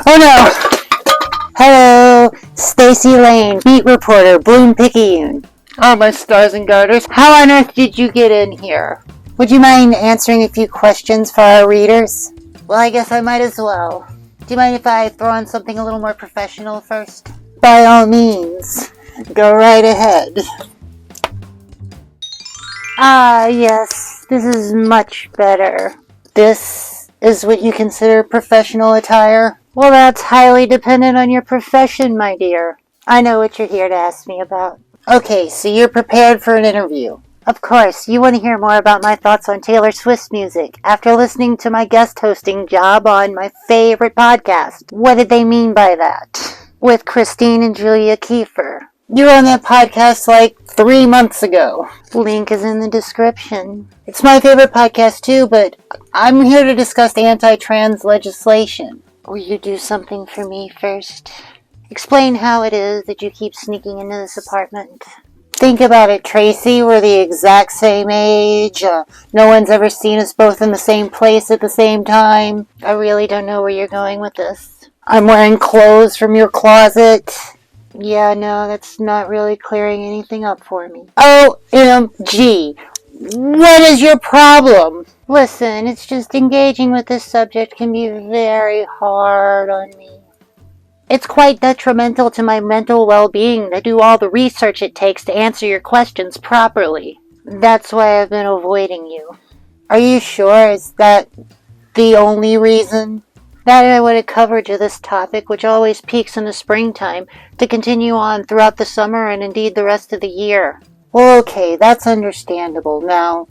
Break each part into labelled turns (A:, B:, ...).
A: Oh no! Hello, Stacy Lane, beat reporter, Bloom-Picayune. Oh, my stars and garters. How on earth did you get in here? Would you mind answering a few questions for our readers? Well, I guess I might as well. Do you mind if I throw on something a little more professional first? By all means. Go right ahead. Ah, yes. This is much better. This is what you consider professional attire? Well, that's highly dependent on your profession, my dear. I know what you're here to ask me about. Okay, so you're prepared for an interview. Of course, you want to hear more about my thoughts on Taylor Swift's music after listening to my guest hosting job on my favorite podcast. What did they mean by that? With Christine and Julia Kiefer. You were on that podcast like 3 months ago. Link is in the description. It's my favorite podcast too, but I'm here to discuss anti-trans legislation. Will you do something for me first? Explain how it is that you keep sneaking into this apartment. Think about it, Tracy. We're the exact same age. No one's ever seen us both in the same place at the same time. I really don't know where you're going with this. I'm wearing clothes from your closet. Yeah, no, that's not really clearing anything up for me. OMG. What is your problem? Listen, it's just engaging with this subject can be very hard on me. It's quite detrimental to my mental well-being to do all the research it takes to answer your questions properly. That's why I've been avoiding you. Are you sure? Is that the only reason? That I wanted coverage of this topic, which always peaks in the springtime, to continue on throughout the summer and indeed the rest of the year. Well, okay, that's understandable. Now,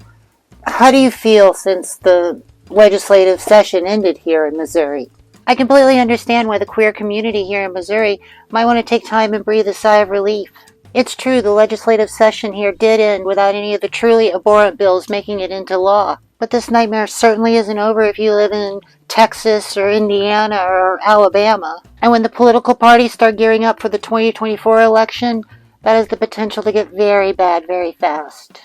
A: how do you feel since the legislative session ended here in Missouri? I completely understand why the queer community here in Missouri might want to take time and breathe a sigh of relief. It's true, the legislative session here did end without any of the truly abhorrent bills making it into law. But this nightmare certainly isn't over if you live in Texas or Indiana or Alabama. And when the political parties start gearing up for the 2024 election, that has the potential to get very bad very fast.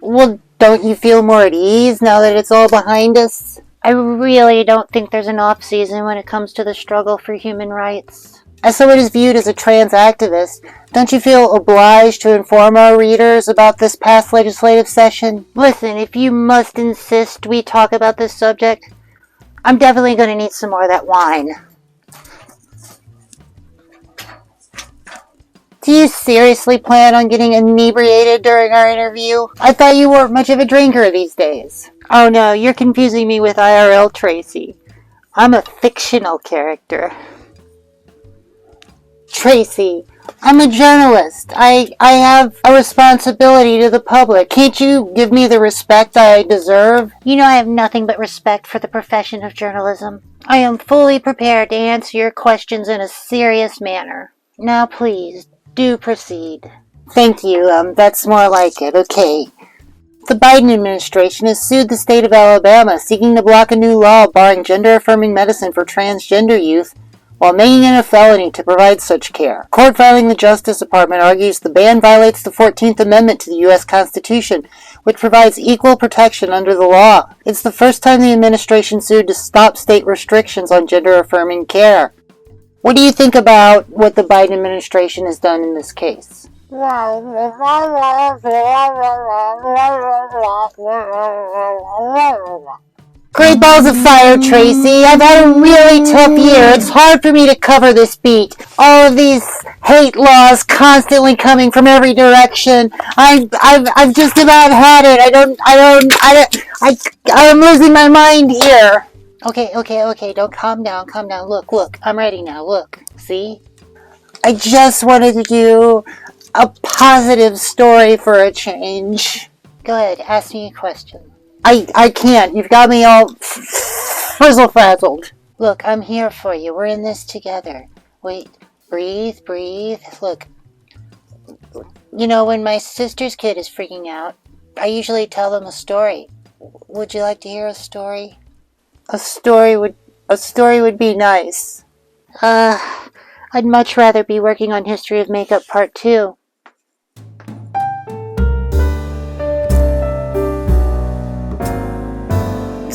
A: Well, don't you feel more at ease now that it's all behind us? I really don't think there's an off-season when it comes to the struggle for human rights. As someone who is viewed as a trans activist, don't you feel obliged to inform our readers about this past legislative session? Listen, if you must insist we talk about this subject, I'm definitely going to need some more of that wine. Do you seriously plan on getting inebriated during our interview? I thought you weren't much of a drinker these days. Oh no, you're confusing me with IRL Tracy. I'm a fictional character. Tracy, I'm a journalist. I have a responsibility to the public. Can't you give me the respect I deserve? You know I have nothing but respect for the profession of journalism. I am fully prepared to answer your questions in a serious manner. Now please, do proceed. Thank you. That's more like it. Okay. The Biden administration has sued the state of Alabama, seeking to block a new law barring gender-affirming medicine for transgender youth while making it a felony to provide such care. Court filing the Justice Department argues the ban violates the 14th Amendment to the U.S. Constitution, which provides equal protection under the law. It's the first time the administration sued to stop state restrictions on gender-affirming care. What do you think about what the Biden administration has done in this case? Great balls of fire, Tracy. I've had a really tough year. It's hard for me to cover this beat. All of these hate laws constantly coming from every direction. I've just about had it. I'm losing my mind here. Okay. Don't calm down. Look. I'm ready now. Look. See? I just wanted to do a positive story for a change. Go ahead, ask me a question. I can't. You've got me all frizzle-frazzled. Look, I'm here for you. We're in this together. Wait, breathe. Look, you know, when my sister's kid is freaking out, I usually tell them a story. Would you like to hear a story? A story would be nice. I'd much rather be working on History of Makeup Part 2.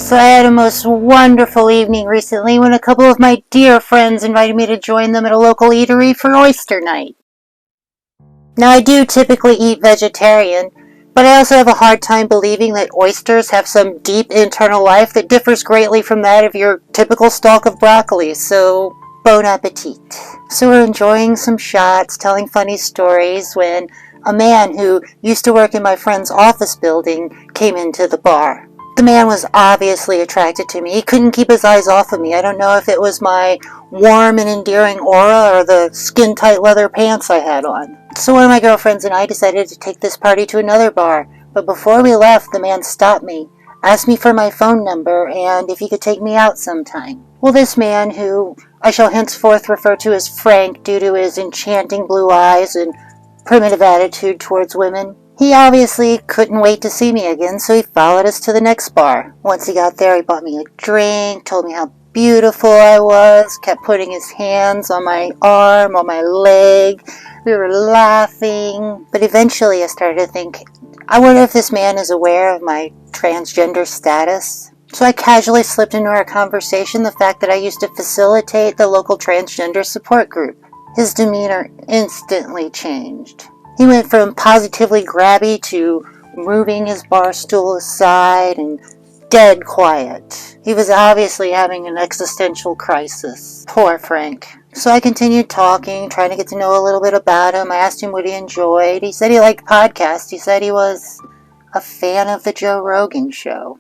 A: So I had a most wonderful evening recently when a couple of my dear friends invited me to join them at a local eatery for oyster night. Now I do typically eat vegetarian, but I also have a hard time believing that oysters have some deep internal life that differs greatly from that of your typical stalk of broccoli, so bon appetit. So we're enjoying some shots, telling funny stories when a man who used to work in my friend's office building came into the bar. The man was obviously attracted to me. He couldn't keep his eyes off of me. I don't know if it was my warm and endearing aura or the skin-tight leather pants I had on. So one of my girlfriends and I decided to take this party to another bar. But before we left, the man stopped me, asked me for my phone number, and if he could take me out sometime. Well, this man, who I shall henceforth refer to as Frank due to his enchanting blue eyes and primitive attitude towards women, he obviously couldn't wait to see me again, so he followed us to the next bar. Once he got there, he bought me a drink, told me how beautiful I was, kept putting his hands on my arm, on my leg. We were laughing, but eventually I started to think, I wonder if this man is aware of my transgender status. So I casually slipped into our conversation the fact that I used to facilitate the local transgender support group. His demeanor instantly changed. He went from positively grabby to moving his bar stool aside and dead quiet. He was obviously having an existential crisis. Poor Frank. So I continued talking, trying to get to know a little bit about him. I asked him what he enjoyed. He said he liked podcasts. He said he was a fan of the Joe Rogan show.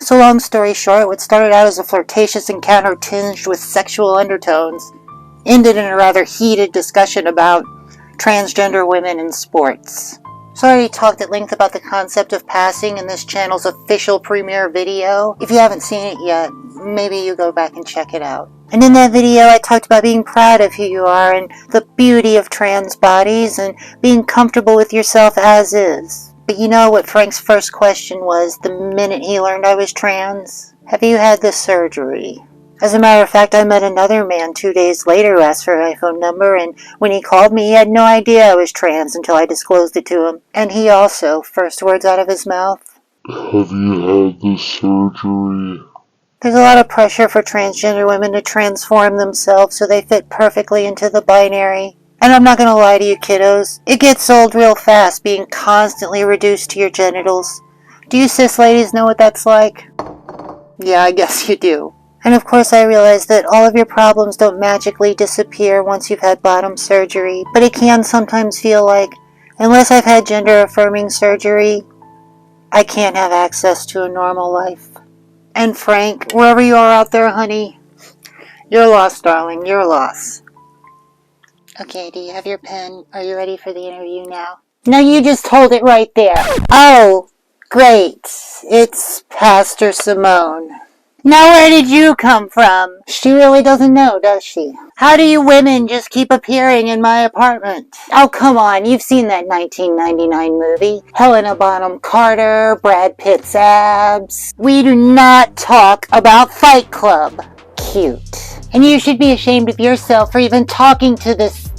A: So long story short, what started out as a flirtatious encounter tinged with sexual undertones ended in a rather heated discussion about transgender women in sports. So I already talked at length about the concept of passing in this channel's official premiere video. If you haven't seen it yet, maybe you go back and check it out. And in that video, I talked about being proud of who you are and the beauty of trans bodies and being comfortable with yourself as is. But you know what Frank's first question was the minute he learned I was trans? Have you had the surgery? As a matter of fact, I met another man 2 days later who asked for my phone number, and when he called me, he had no idea I was trans until I disclosed it to him. And he also, first words out of his mouth,
B: Have you had the surgery?
A: There's a lot of pressure for transgender women to transform themselves so they fit perfectly into the binary. And I'm not gonna lie to you kiddos, it gets old real fast being constantly reduced to your genitals. Do you cis ladies know what that's like? Yeah, I guess you do. And of course I realize that all of your problems don't magically disappear once you've had bottom surgery, but it can sometimes feel like, unless I've had gender-affirming surgery, I can't have access to a normal life. And Frank, wherever you are out there, honey, you're lost, darling, you're lost. Okay, do you have your pen? Are you ready for the interview now? No, you just hold it right there. Oh, great. It's Pastor Simone. Now where did you come from? She really doesn't know, does she? How do you women just keep appearing in my apartment? Oh, come on, you've seen that 1999 movie. Helena Bonham Carter, Brad Pitt's abs. We do not talk about Fight Club. Cute. And you should be ashamed of yourself for even talking to this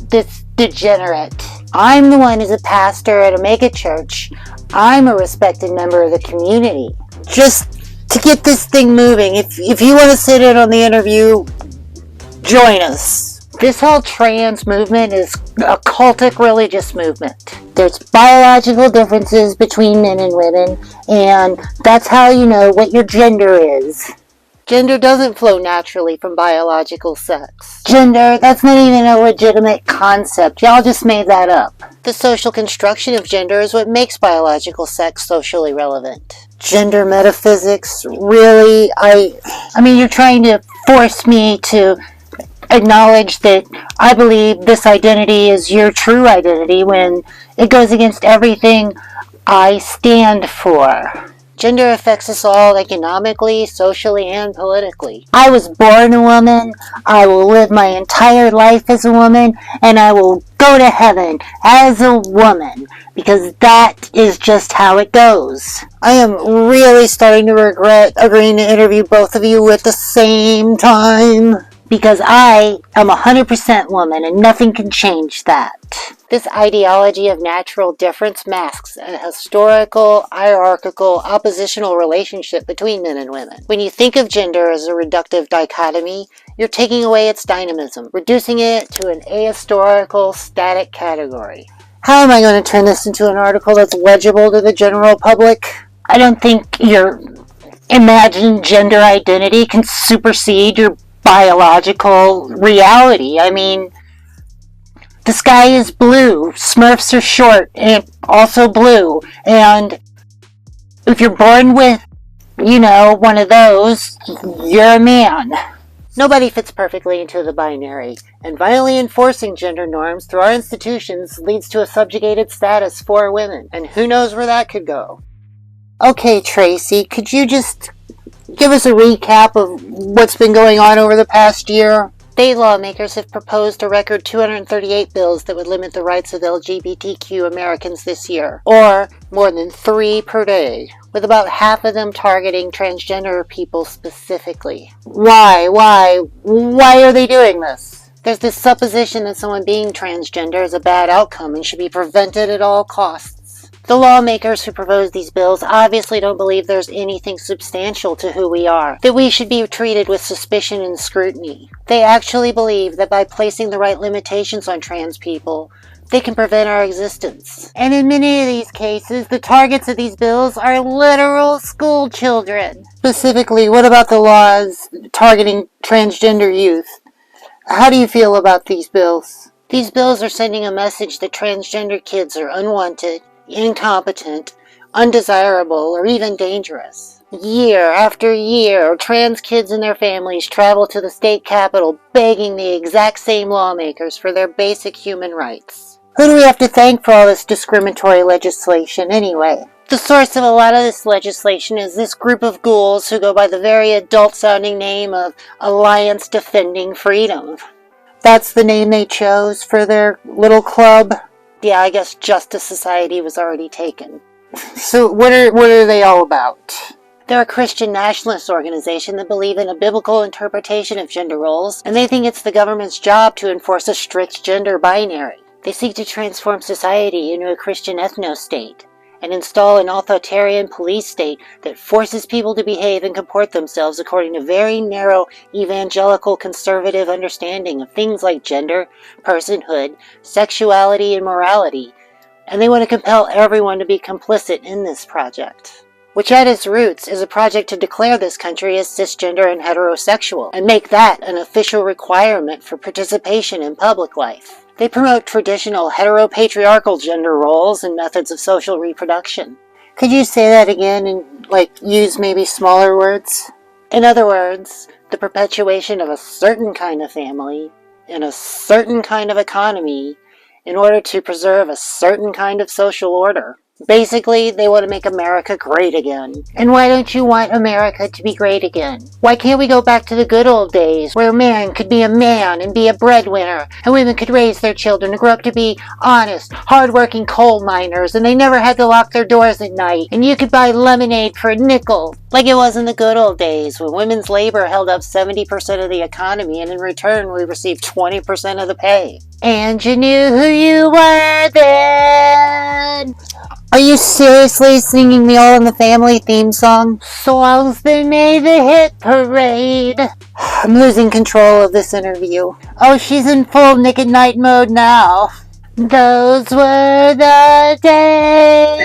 A: degenerate. I'm the one who's a pastor at a mega church. I'm a respected member of the community. Just to get this thing moving, if you want to sit in on the interview, join us. This whole trans movement is a cultic religious movement. There's biological differences between men and women, and that's how you know what your gender is. Gender doesn't flow naturally from biological sex. Gender, that's not even a legitimate concept. Y'all just made that up. The social construction of gender is what makes biological sex socially relevant. Gender metaphysics, really? I mean, you're trying to force me to acknowledge that I believe this identity is your true identity when it goes against everything I stand for. Gender affects us all economically, socially, and politically. I was born a woman, I will live my entire life as a woman, and I will go to heaven as a woman, because that is just how it goes. I am really starting to regret agreeing to interview both of you at the same time. Because I am 100% woman and nothing can change that. This ideology of natural difference masks a historical, hierarchical, oppositional relationship between men and women. When you think of gender as a reductive dichotomy, you're taking away its dynamism, reducing it to an ahistorical, static category. How am I going to turn this into an article that's legible to the general public? I don't think your imagined gender identity can supersede your biological reality. I mean, the sky is blue, Smurfs are short and also blue, and if you're born with, one of those, you're a man. Nobody fits perfectly into the binary, and violently enforcing gender norms through our institutions leads to a subjugated status for women, and who knows where that could go. Okay, Tracy, could you just give us a recap of what's been going on over the past year? State lawmakers have proposed a record 238 bills that would limit the rights of LGBTQ Americans this year, or more than 3 per day, with about half of them targeting transgender people specifically. Why are they doing this? There's this supposition that someone being transgender is a bad outcome and should be prevented at all costs. The lawmakers who propose these bills obviously don't believe there's anything substantial to who we are, that we should be treated with suspicion and scrutiny. They actually believe that by placing the right limitations on trans people, they can prevent our existence. And in many of these cases, the targets of these bills are literal school children. Specifically, what about the laws targeting transgender youth? How do you feel about these bills? These bills are sending a message that transgender kids are unwanted, incompetent, undesirable, or even dangerous. Year after year, trans kids and their families travel to the state capitol begging the exact same lawmakers for their basic human rights. Who do we have to thank for all this discriminatory legislation anyway? The source of a lot of this legislation is this group of ghouls who go by the very adult-sounding name of Alliance Defending Freedom. That's the name they chose for their little club? Yeah, I guess Justice Society was already taken. So what are they all about? They're a Christian nationalist organization that believe in a biblical interpretation of gender roles, and they think it's the government's job to enforce a strict gender binary. They seek to transform society into a Christian ethno-state, and install an authoritarian police state that forces people to behave and comport themselves according to very narrow evangelical conservative understanding of things like gender, personhood, sexuality, and morality. And they want to compel everyone to be complicit in this project, which at its roots is a project to declare this country as cisgender and heterosexual, and make that an official requirement for participation in public life. They promote traditional heteropatriarchal gender roles and methods of social reproduction. Could you say that again and, use maybe smaller words? In other words, the perpetuation of a certain kind of family in a certain kind of economy in order to preserve a certain kind of social order. Basically, they want to make America great again. And why don't you want America to be great again? Why can't we go back to the good old days where a man could be a man and be a breadwinner, and women could raise their children and grow up to be honest, hardworking coal miners, and they never had to lock their doors at night, and you could buy lemonade for a nickel, like it was in the good old days when women's labor held up 70% of the economy, and in return we received 20% of the pay. And you knew who you were then. Are you seriously singing the All in the Family theme song? Songs that made the hit parade. I'm losing control of this interview. Oh, she's in full Nick at Night mode now. Those were the days.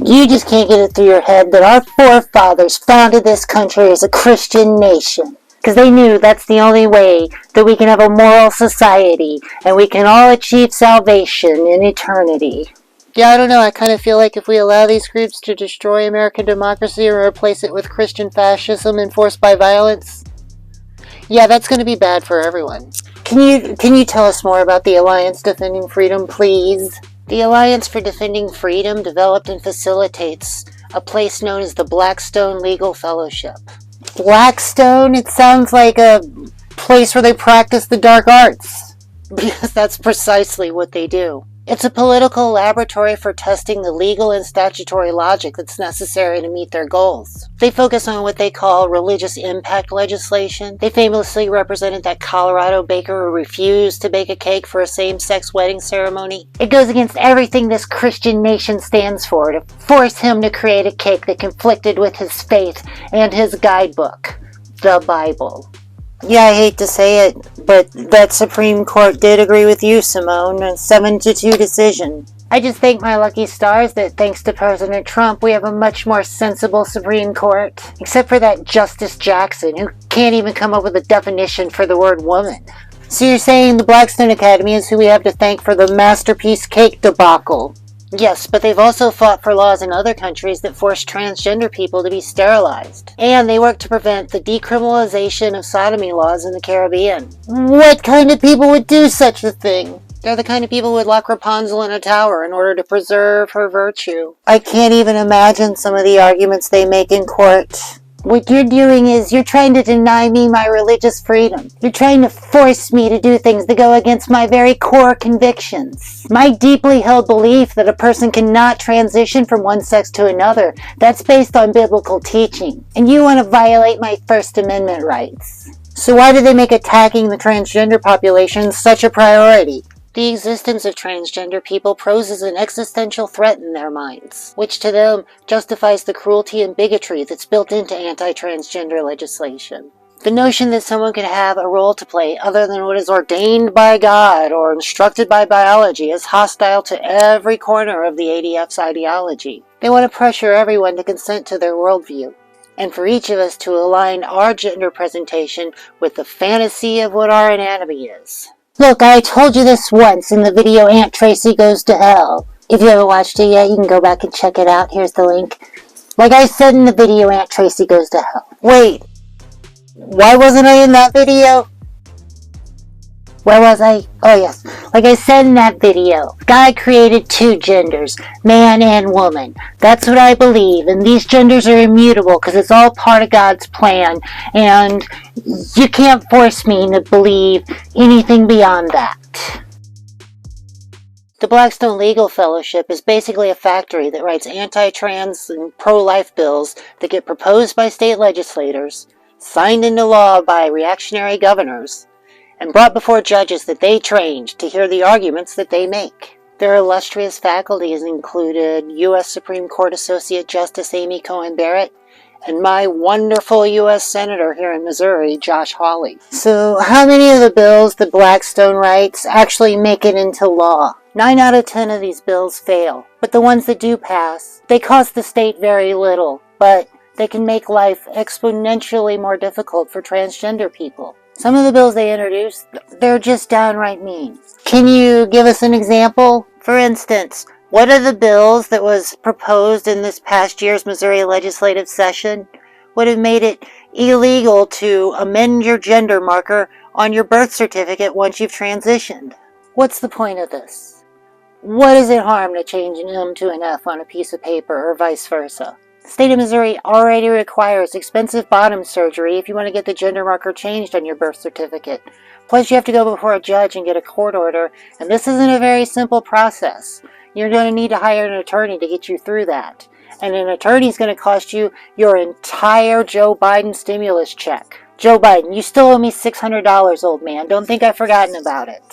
A: You just can't get it through your head that our forefathers founded this country as a Christian nation. Because they knew that's the only way that we can have a moral society and we can all achieve salvation in eternity. Yeah, I don't know, I kind of feel like if we allow these groups to destroy American democracy or replace it with Christian fascism enforced by violence, yeah, that's going to be bad for everyone. Can you tell us more about the Alliance Defending Freedom, please? The Alliance for Defending Freedom developed and facilitates a place known as the Blackstone Legal Fellowship. Blackstone? It sounds like a place where they practice the dark arts. Because that's precisely what they do. It's a political laboratory for testing the legal and statutory logic that's necessary to meet their goals. They focus on what they call religious impact legislation. They famously represented that Colorado baker who refused to bake a cake for a same-sex wedding ceremony. It goes against everything this Christian nation stands for to force him to create a cake that conflicted with his faith and his guidebook, the Bible. Yeah, I hate to say it, but that Supreme Court did agree with you, Simone, a 7-2 decision. I just thank my lucky stars that thanks to President Trump, we have a much more sensible Supreme Court. Except for that Justice Jackson, who can't even come up with a definition for the word woman. So you're saying the Blackstone Academy is who we have to thank for the masterpiece cake debacle? Yes, but they've also fought for laws in other countries that force transgender people to be sterilized. And they work to prevent the decriminalization of sodomy laws in the Caribbean. What kind of people would do such a thing? They're the kind of people who would lock Rapunzel in a tower in order to preserve her virtue. I can't even imagine some of the arguments they make in court. What you're doing is you're trying to deny me my religious freedom. You're trying to force me to do things that go against my very core convictions. My deeply held belief that a person cannot transition from one sex to another, that's based on biblical teaching. And you want to violate my First Amendment rights. So why do they make attacking the transgender population such a priority? The existence of transgender people poses an existential threat in their minds, which to them justifies the cruelty and bigotry that's built into anti-transgender legislation. The notion that someone could have a role to play other than what is ordained by God or instructed by biology is hostile to every corner of the ADF's ideology. They want to pressure everyone to consent to their worldview, and for each of us to align our gender presentation with the fantasy of what our anatomy is. Look, I told you this once in the video Aunt Tracy Goes to Hell. If you haven't watched it yet, you can go back and check it out. Here's the link. Like I said in the video Aunt Tracy Goes to Hell. Wait, why wasn't I in that video? Where was I? Oh yes. Like I said in that video, God created two genders, man and woman. That's what I believe, and these genders are immutable because it's all part of God's plan, and you can't force me to believe anything beyond that. The Blackstone Legal Fellowship is basically a factory that writes anti-trans and pro-life bills that get proposed by state legislators, signed into law by reactionary governors, and brought before judges that they trained to hear the arguments that they make. Their illustrious faculties included U.S. Supreme Court Associate Justice Amy Coney Barrett and my wonderful U.S. Senator here in Missouri, Josh Hawley. So how many of the bills that Blackstone writes actually make it into law? 9 out of 10 of these bills fail, but the ones that do pass, they cost the state very little, but they can make life exponentially more difficult for transgender people. Some of the bills they introduce, they're just downright mean. Can you give us an example? For instance, what are the bills that was proposed in this past year's Missouri legislative session would have made it illegal to amend your gender marker on your birth certificate once you've transitioned? What's the point of this? What does it harm to change an M to an F on a piece of paper or vice versa? The state of Missouri already requires expensive bottom surgery if you want to get the gender marker changed on your birth certificate. Plus you have to go before a judge and get a court order, and this isn't a very simple process. You're going to need to hire an attorney to get you through that. And an attorney's going to cost you your entire Joe Biden stimulus check. Joe Biden, you still owe me $600, old man. Don't think I've forgotten about it.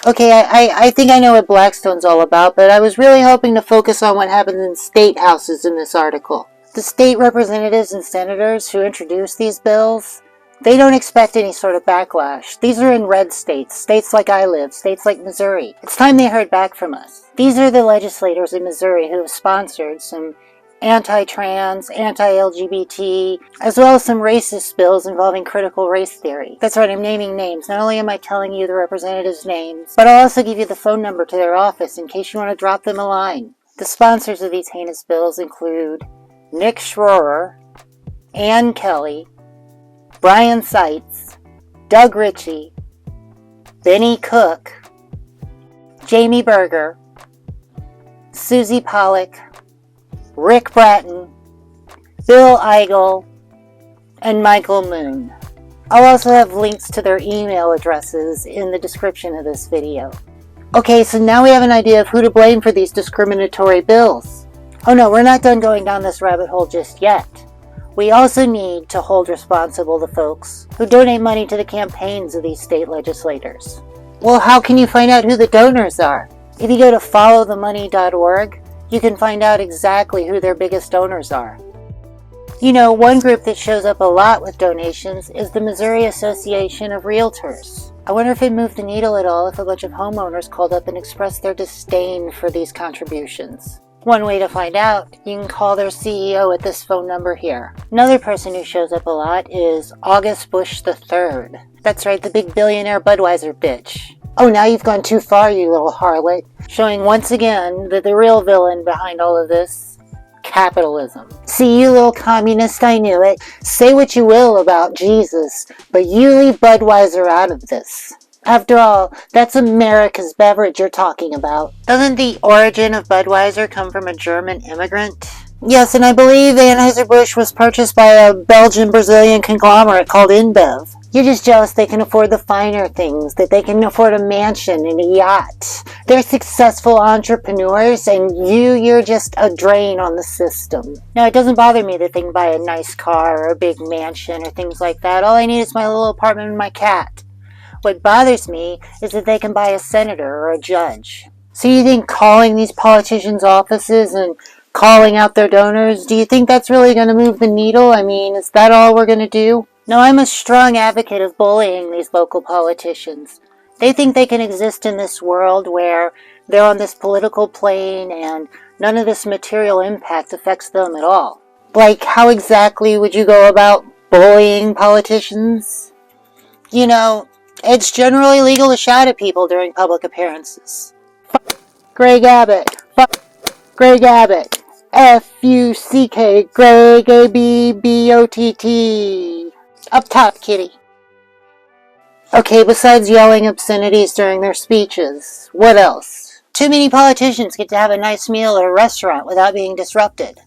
A: Okay, I think I know what Blackstone's all about, but I was really hoping to focus on what happens in state houses in this article. The state representatives and senators who introduce these bills, they don't expect any sort of backlash. These are in red states, states like I live, states like Missouri. It's time they heard back from us. These are the legislators in Missouri who have sponsored some anti-trans, anti-LGBT, as well as some racist bills involving critical race theory. That's right, I'm naming names. Not only am I telling you the representatives' names, but I'll also give you the phone number to their office in case you want to drop them a line. The sponsors of these heinous bills include Nick Schroer, Ann Kelley, Brian Seitz, Doug Richey, Benny Cook, Jamie Berger, Suzie Pollock, Rick Brattin, Bill Eigel, and Michael Moon. I'll also have links to their email addresses in the description of this video. Okay, so now we have an idea of who to blame for these discriminatory bills. Oh no, we're not done going down this rabbit hole just yet. We also need to hold responsible the folks who donate money to the campaigns of these state legislators. Well, how can you find out who the donors are? If you go to followthemoney.org, you can find out exactly who their biggest donors are. You know, one group that shows up a lot with donations is the Missouri Association of Realtors. I wonder if it moved the needle at all if a bunch of homeowners called up and expressed their disdain for these contributions. One way to find out, you can call their CEO at this phone number here. Another person who shows up a lot is August Bush III. That's right, the big billionaire Budweiser bitch. Oh, now you've gone too far, you little harlot. Showing once again that the real villain behind all of this, capitalism. See, you little communist, I knew it. Say what you will about Jesus, but you leave Budweiser out of this. After all, that's America's beverage you're talking about. Doesn't the origin of Budweiser come from a German immigrant? Yes, and I believe Anheuser-Busch was purchased by a Belgian-Brazilian conglomerate called InBev. You're just jealous they can afford the finer things, that they can afford a mansion and a yacht. They're successful entrepreneurs, and you're just a drain on the system. Now, it doesn't bother me that they can buy a nice car or a big mansion or things like that. All I need is my little apartment and my cat. What bothers me is that they can buy a senator or a judge. So you think calling these politicians' offices and calling out their donors, do you think that's really going to move the needle? I mean, is that all we're going to do? No, I'm a strong advocate of bullying these local politicians. They think they can exist in this world where they're on this political plane and none of this material impact affects them at all. Like, how exactly would you go about bullying politicians? You know, it's generally legal to shout at people during public appearances. Fuck Greg Abbott. Fuck Greg Abbott. F-U-C-K. Greg A-B-B-O-T-T. Up top, kitty. Okay, besides yelling obscenities during their speeches, what else? Too many politicians get to have a nice meal at a restaurant without being disrupted.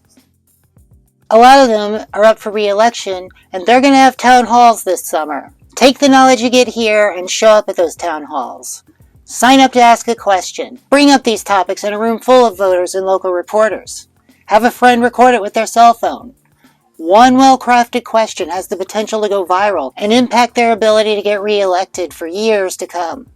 A: A lot of them are up for re-election, and they're going to have town halls this summer. Take the knowledge you get here and show up at those town halls. Sign up to ask a question. Bring up these topics in a room full of voters and local reporters. Have a friend record it with their cell phone. One well-crafted question has the potential to go viral and impact their ability to get re-elected for years to come.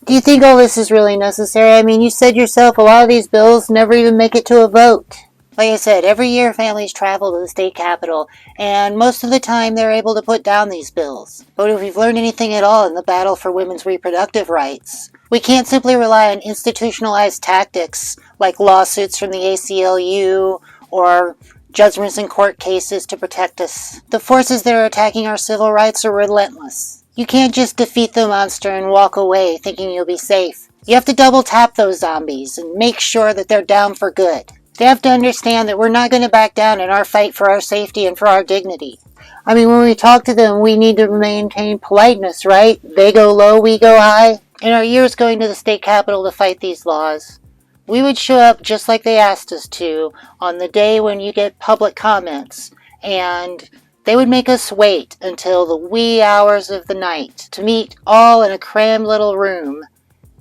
A: Do you think all this is really necessary? I mean, you said yourself a lot of these bills never even make it to a vote. Like I said, every year families travel to the state capitol, and most of the time they're able to put down these bills. But if we've learned anything at all in the battle for women's reproductive rights, we can't simply rely on institutionalized tactics like lawsuits from the ACLU or judgments in court cases to protect us. The forces that are attacking our civil rights are relentless. You can't just defeat the monster and walk away thinking you'll be safe. You have to double tap those zombies and make sure that they're down for good. They have to understand that we're not going to back down in our fight for our safety and for our dignity. I mean, when we talk to them, we need to maintain politeness, right? They go low, we go high. In our years going to the state capitol to fight these laws, we would show up just like they asked us to on the day when you get public comments, and they would make us wait until the wee hours of the night to meet all in a crammed little room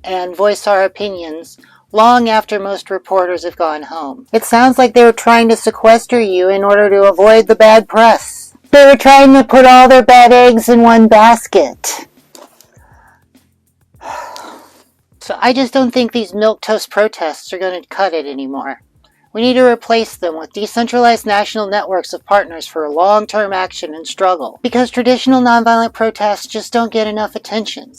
A: and voice our opinions long after most reporters have gone home. It sounds like they were trying to sequester you in order to avoid the bad press. They were trying to put all their bad eggs in one basket. So I just don't think these milquetoast protests are going to cut it anymore. We need to replace them with decentralized national networks of partners for long-term action and struggle, because traditional nonviolent protests just don't get enough attention.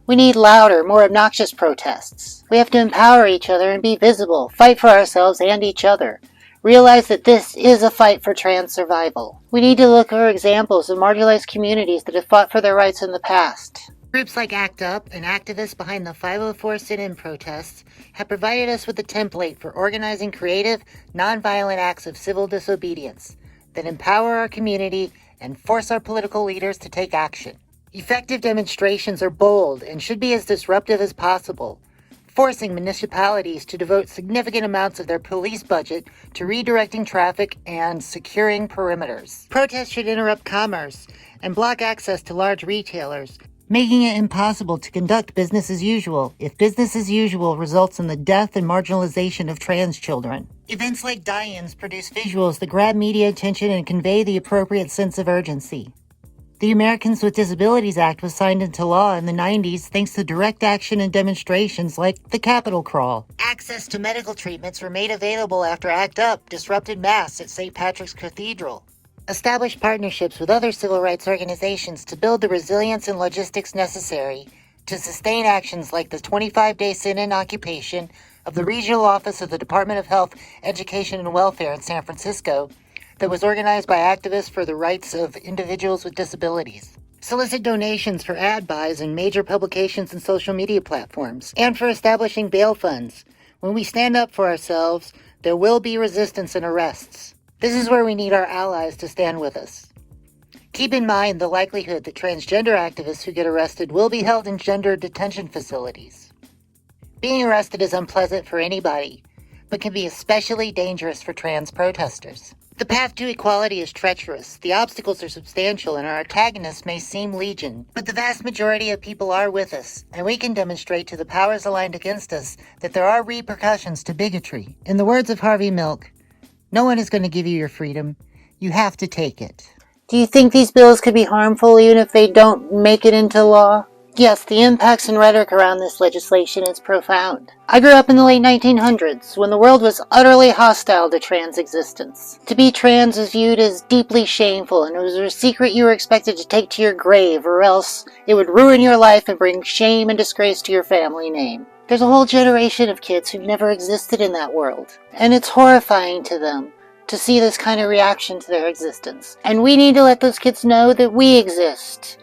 A: We need louder, more obnoxious protests. We have to empower each other and be visible, fight for ourselves and each other. Realize that this is a fight for trans survival. We need to look for examples of marginalized communities that have fought for their rights in the past. Groups like ACT UP and activists behind the 504 sit-in protests have provided us with a template for organizing creative, nonviolent acts of civil disobedience that empower our community and force our political leaders to take action. Effective demonstrations are bold and should be as disruptive as possible, forcing municipalities to devote significant amounts of their police budget to redirecting traffic and securing perimeters. Protests should interrupt commerce and block access to large retailers, making it impossible to conduct business as usual if business as usual results in the death and marginalization of trans children. Events like die-ins produce visuals that grab media attention and convey the appropriate sense of urgency. The Americans with Disabilities Act was signed into law in the 90s thanks to direct action and demonstrations like the Capitol Crawl. Access to medical treatments were made available after ACT UP disrupted Mass at St. Patrick's Cathedral. Established partnerships with other civil rights organizations to build the resilience and logistics necessary to sustain actions like the 25-day sit-in occupation of the Regional Office of the Department of Health, Education, and Welfare in San Francisco that was organized by activists for the rights of individuals with disabilities. Solicit donations for ad buys in major publications and social media platforms, and for establishing bail funds. When we stand up for ourselves, there will be resistance and arrests. This is where we need our allies to stand with us. Keep in mind the likelihood that transgender activists who get arrested will be held in gender detention facilities. Being arrested is unpleasant for anybody, but can be especially dangerous for trans protesters. The path to equality is treacherous, the obstacles are substantial, and our antagonists may seem legion. But the vast majority of people are with us, and we can demonstrate to the powers aligned against us that there are repercussions to bigotry. In the words of Harvey Milk, no one is going to give you your freedom. You have to take it. Do you think these bills could be harmful even if they don't make it into law? Yes, the impacts and rhetoric around this legislation is profound. I grew up in the late 1900s, when the world was utterly hostile to trans existence. To be trans was viewed as deeply shameful, and it was a secret you were expected to take to your grave, or else it would ruin your life and bring shame and disgrace to your family name. There's a whole generation of kids who've never existed in that world, and it's horrifying to them to see this kind of reaction to their existence. And we need to let those kids know that we exist.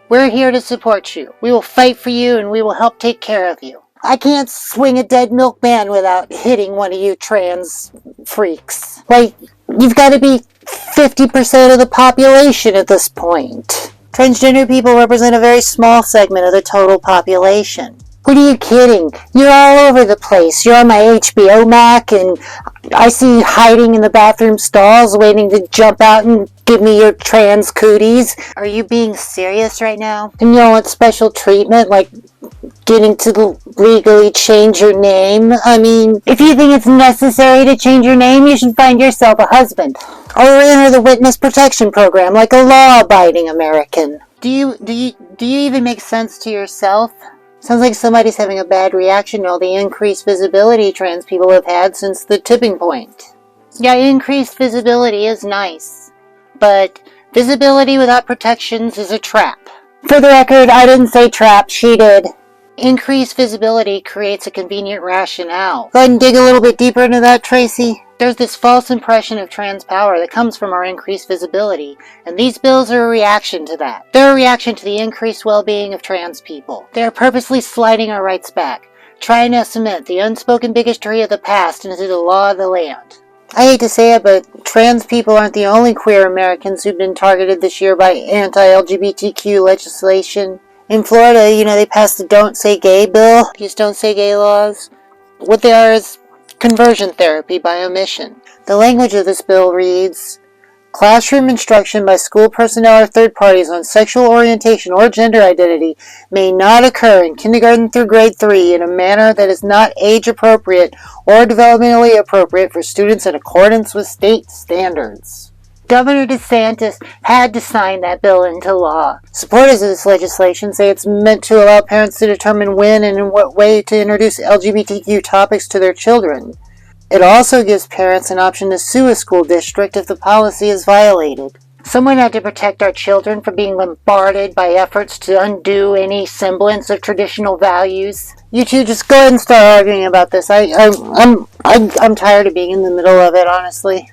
A: We're here to support you. We will fight for you, and we will help take care of you. I can't swing a dead milkman without hitting one of you trans freaks. Like, you've got to be 50% of the population at this point. Transgender people represent a very small segment of the total population. What are you kidding? You're all over the place. You're on my HBO Mac, and I see you hiding in the bathroom stalls waiting to jump out and give me your trans cooties. Are you being serious right now? And you don't want special treatment, like getting to legally change your name? I mean, if you think it's necessary to change your name, you should find yourself a husband. Or enter the witness protection program like a law-abiding American. Do you even make sense to yourself? Sounds like somebody's having a bad reaction to all the increased visibility trans people have had since the tipping point. Yeah, increased visibility is nice, but visibility without protections is a trap. For the record, I didn't say trap, she did. Increased visibility creates a convenient rationale. Go ahead and dig a little bit deeper into that, Tracy. There's this false impression of trans power that comes from our increased visibility, and these bills are a reaction to that. They're a reaction to the increased well-being of trans people. They're purposely sliding our rights back, trying to cement the unspoken bigotry of the past into the law of the land. I hate to say it, but trans people aren't the only queer Americans who've been targeted this year by anti-LGBTQ legislation. In Florida, they passed the Don't Say Gay bill, these Don't Say Gay laws. What they are is conversion therapy by omission. The language of this bill reads, classroom instruction by school personnel or third parties on sexual orientation or gender identity may not occur in kindergarten through grade 3 in a manner that is not age appropriate or developmentally appropriate for students in accordance with state standards. Governor DeSantis had to sign that bill into law. Supporters of this legislation say it's meant to allow parents to determine when and in what way to introduce LGBTQ topics to their children. It also gives parents an option to sue a school district if the policy is violated. Someone had to protect our children from being bombarded by efforts to undo any semblance of traditional values. You two just go ahead and start arguing about this. I'm tired of being in the middle of it, honestly.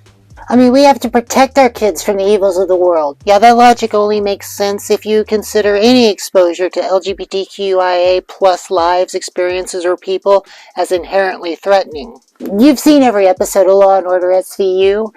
A: I mean, we have to protect our kids from the evils of the world. Yeah, that logic only makes sense if you consider any exposure to LGBTQIA plus lives, experiences, or people as inherently threatening. You've seen every episode of Law & Order SVU.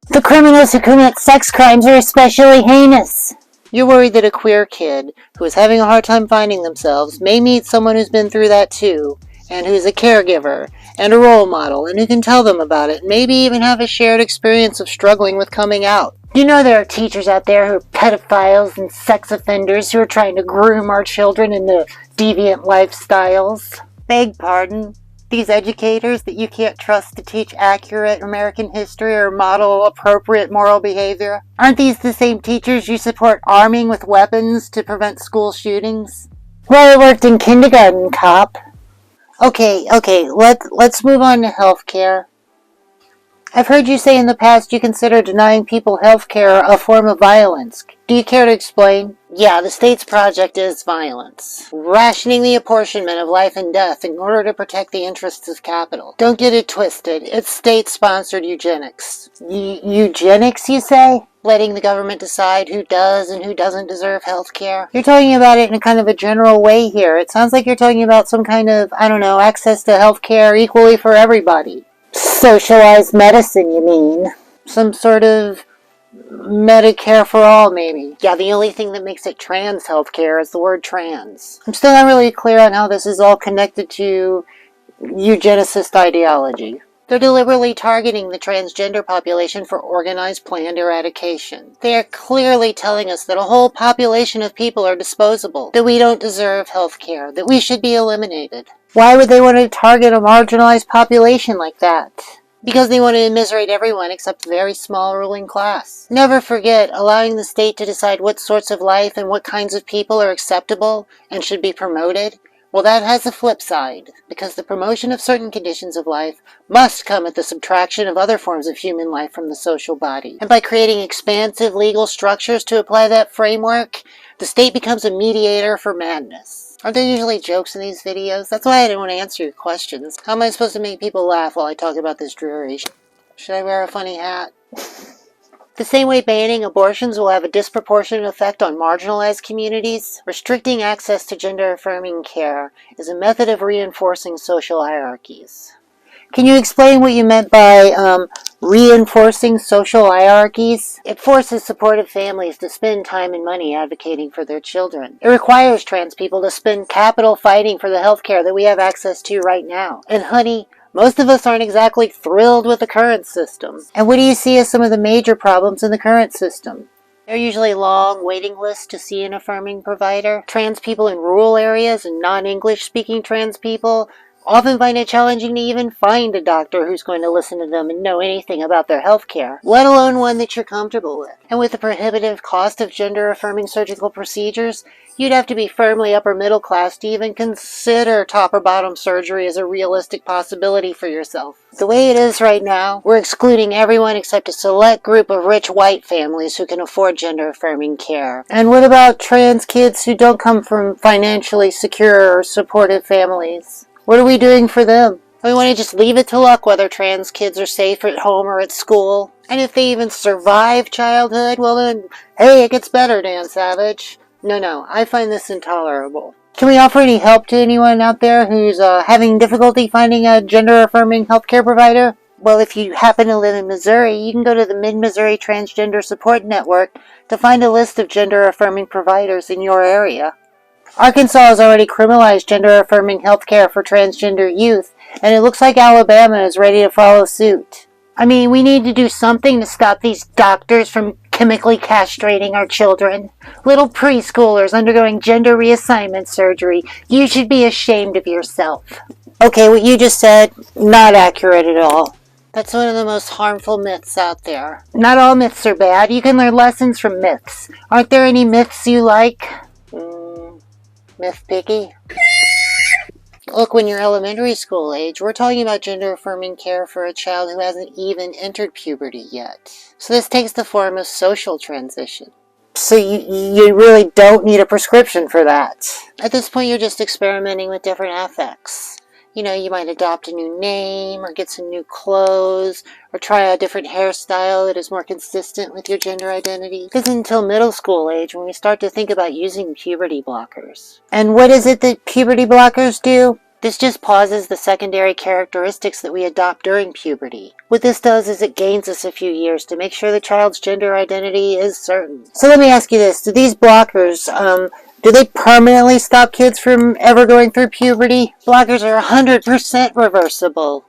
A: The criminals who commit sex crimes are especially heinous. You're worried that a queer kid who is having a hard time finding themselves may meet someone who's been through that too, and who's a caregiver, and a role model, and who can tell them about it, maybe even have a shared experience of struggling with coming out. You know there are teachers out there who are pedophiles and sex offenders who are trying to groom our children into deviant lifestyles. Beg pardon? These educators that you can't trust to teach accurate American history or model appropriate moral behavior? Aren't these the same teachers you support arming with weapons to prevent school shootings? Well, I worked in kindergarten, cop. Okay, let's move on to healthcare. I've heard you say in the past you consider denying people health care a form of violence. Do you care to explain? Yeah, the state's project is violence. Rationing the apportionment of life and death in order to protect the interests of capital. Don't get it twisted. It's state-sponsored eugenics. Eugenics, you say? Letting the government decide who does and who doesn't deserve health care. You're talking about it in a kind of a general way here. It sounds like you're talking about some kind of, access to health care equally for everybody. Socialized medicine, you mean? Some sort of Medicare for all, maybe. Yeah, the only thing that makes it trans healthcare is the word trans. I'm still not really clear on how this is all connected to eugenicist ideology. They're deliberately targeting the transgender population for organized, planned eradication. They are clearly telling us that a whole population of people are disposable, that we don't deserve health care, that we should be eliminated. Why would they want to target a marginalized population like that? Because they want to immiserate everyone except the very small ruling class. Never forget, allowing the state to decide what sorts of life and what kinds of people are acceptable and should be promoted, well, that has a flip side, because the promotion of certain conditions of life must come at the subtraction of other forms of human life from the social body. And by creating expansive legal structures to apply that framework, the state becomes a mediator for madness. Aren't there usually jokes in these videos? That's why I didn't want to answer your questions. How am I supposed to make people laugh while I talk about this dreary shit? Should I wear a funny hat? The same way banning abortions will have a disproportionate effect on marginalized communities, restricting access to gender-affirming care is a method of reinforcing social hierarchies. Can you explain what you meant by reinforcing social hierarchies? It forces supportive families to spend time and money advocating for their children. It requires trans people to spend capital fighting for the health care that we have access to right now. And honey, most of us aren't exactly thrilled with the current system. And what do you see as some of the major problems in the current system? There are usually long waiting lists to see an affirming provider. Trans people in rural areas and non-English speaking trans people often find it challenging to even find a doctor who's going to listen to them and know anything about their health care, let alone one that you're comfortable with. And with the prohibitive cost of gender-affirming surgical procedures, you'd have to be firmly upper middle class to even consider top or bottom surgery as a realistic possibility for yourself. The way it is right now, we're excluding everyone except a select group of rich white families who can afford gender-affirming care. And what about trans kids who don't come from financially secure or supportive families? What are we doing for them? We want to just leave it to luck whether trans kids are safe at home or at school. And if they even survive childhood, well then, hey, it gets better, Dan Savage. No, I find this intolerable. Can we offer any help to anyone out there who's having difficulty finding a gender-affirming healthcare provider? Well, if you happen to live in Missouri, you can go to the Mid-Missouri Transgender Support Network to find a list of gender-affirming providers in your area. Arkansas has already criminalized gender-affirming health care for transgender youth, and it looks like Alabama is ready to follow suit. I mean, we need to do something to stop these doctors from chemically castrating our children. Little preschoolers undergoing gender reassignment surgery. You should be ashamed of yourself. Okay, what you just said, not accurate at all. That's one of the most harmful myths out there. Not all myths are bad. You can learn lessons from myths. Aren't there any myths you like? Myth picky? Look, when you're elementary school age, we're talking about gender-affirming care for a child who hasn't even entered puberty yet. So this takes the form of social transition. So you really don't need a prescription for that. At this point, you're just experimenting with different affects. You know, you might adopt a new name, or get some new clothes, or try a different hairstyle that is more consistent with your gender identity. This is until middle school age when we start to think about using puberty blockers. And what is it that puberty blockers do? This just pauses the secondary characteristics that we adopt during puberty. What this does is it gains us a few years to make sure the child's gender identity is certain. So let me ask you this, do these blockers, do they permanently stop kids from ever going through puberty? Blockers are 100% reversible.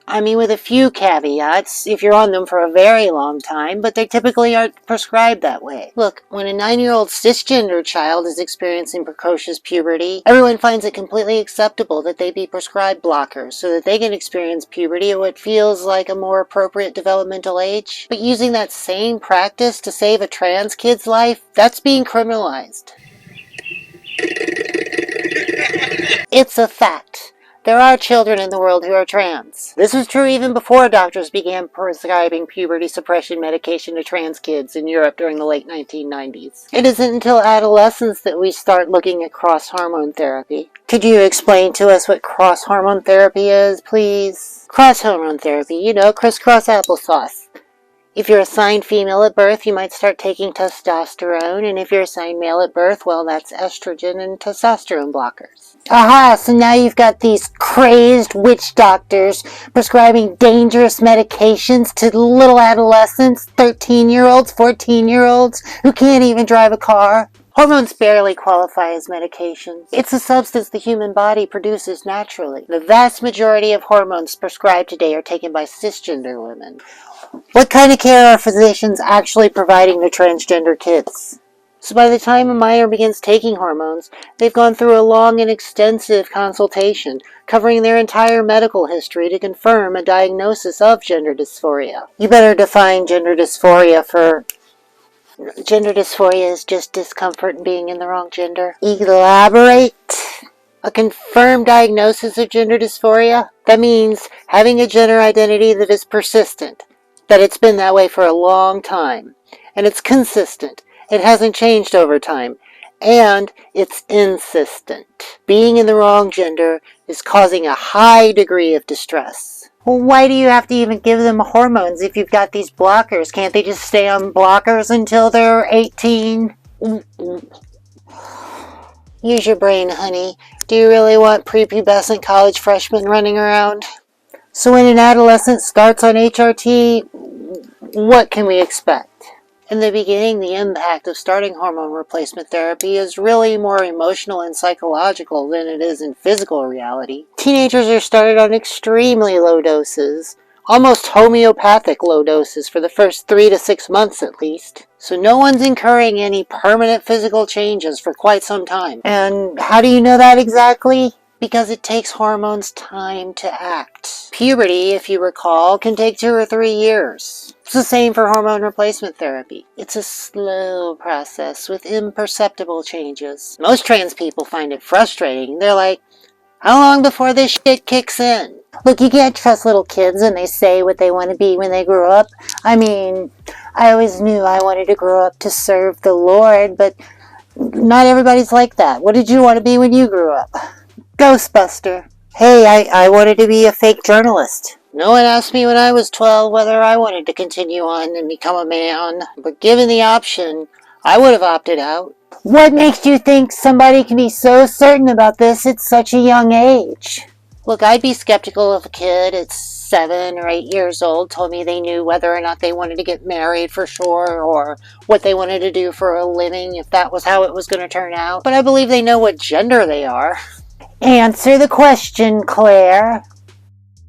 A: I mean, with a few caveats if you're on them for a very long time, but they typically aren't prescribed that way. Look, when a 9-year-old cisgender child is experiencing precocious puberty, everyone finds it completely acceptable that they be prescribed blockers so that they can experience puberty at what feels like a more appropriate developmental age. But using that same practice to save a trans kid's life, that's being criminalized. It's a fact. There are children in the world who are trans. This was true even before doctors began prescribing puberty suppression medication to trans kids in Europe during the late 1990s. It isn't until adolescence that we start looking at cross-hormone therapy. Could you explain to us what cross-hormone therapy is, please? Cross-hormone therapy, you know, crisscross applesauce. If you're assigned female at birth, you might start taking testosterone, and if you're assigned male at birth, well, that's estrogen and testosterone blockers. Aha, so now you've got these crazed witch doctors prescribing dangerous medications to little adolescents, 13-year-olds, 14-year-olds, who can't even drive a car. Hormones barely qualify as medications. It's a substance the human body produces naturally. The vast majority of hormones prescribed today are taken by cisgender women. What kind of care are physicians actually providing to transgender kids? So by the time a minor begins taking hormones, they've gone through a long and extensive consultation, covering their entire medical history to confirm a diagnosis of gender dysphoria. You better define gender dysphoria for... Gender dysphoria is just discomfort in being in the wrong gender. Elaborate. A confirmed diagnosis of gender dysphoria? That means having a gender identity that is persistent, that it's been that way for a long time, and it's consistent. It hasn't changed over time, and it's insistent. Being in the wrong gender is causing a high degree of distress. Well, why do you have to even give them hormones if you've got these blockers? Can't they just stay on blockers until they're 18? Use your brain, honey. Do you really want prepubescent college freshmen running around? So when an adolescent starts on HRT, what can we expect? In the beginning, the impact of starting hormone replacement therapy is really more emotional and psychological than it is in physical reality. Teenagers are started on extremely low doses, almost homeopathic low doses for the first 3 to 6 months at least. So no one's incurring any permanent physical changes for quite some time. And how do you know that exactly? Because it takes hormones time to act. Puberty, if you recall, can take 2 or 3 years. It's the same for hormone replacement therapy. It's a slow process with imperceptible changes. Most trans people find it frustrating. They're like, how long before this shit kicks in? Look, you can't trust little kids and they say what they want to be when they grow up. I mean, I always knew I wanted to grow up to serve the Lord, but not everybody's like that. What did you want to be when you grew up? Ghostbuster. Hey, I wanted to be a fake journalist. No one asked me when I was 12 whether I wanted to continue on and become a man, but given the option, I would have opted out. What makes you think somebody can be so certain about this at such a young age? Look, I'd be skeptical if a kid at 7 or 8 years old told me they knew whether or not they wanted to get married for sure or what they wanted to do for a living if that was how it was going to turn out. But I believe they know what gender they are. Answer the question, Claire.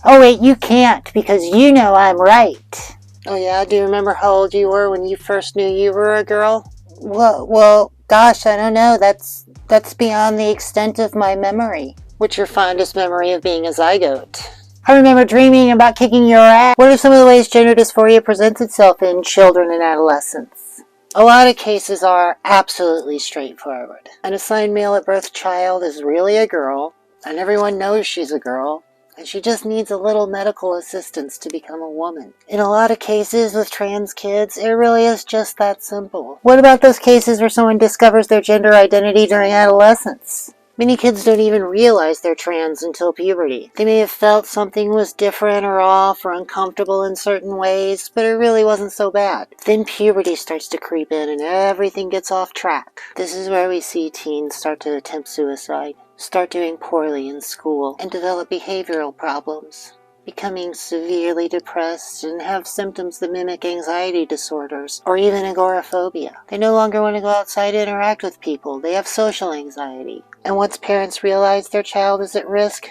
A: Oh wait, you can't because you know I'm right. Oh yeah? Do you remember how old you were when you first knew you were a girl? Well, gosh, I don't know. That's beyond the extent of my memory. What's your fondest memory of being a zygote? I remember dreaming about kicking your ass. What are some of the ways gender dysphoria presents itself in children and adolescents? A lot of cases are absolutely straightforward. An assigned male at birth child is really a girl, and everyone knows she's a girl, and she just needs a little medical assistance to become a woman. In a lot of cases with trans kids, it really is just that simple. What about those cases where someone discovers their gender identity during adolescence? Many kids don't even realize they're trans until puberty. They may have felt something was different or off or uncomfortable in certain ways, but it really wasn't so bad. Then puberty starts to creep in and everything gets off track. This is where we see teens start to attempt suicide, start doing poorly in school, and develop behavioral problems, becoming severely depressed and have symptoms that mimic anxiety disorders or even agoraphobia. They no longer want to go outside and interact with people. They have social anxiety. And once parents realize their child is at risk,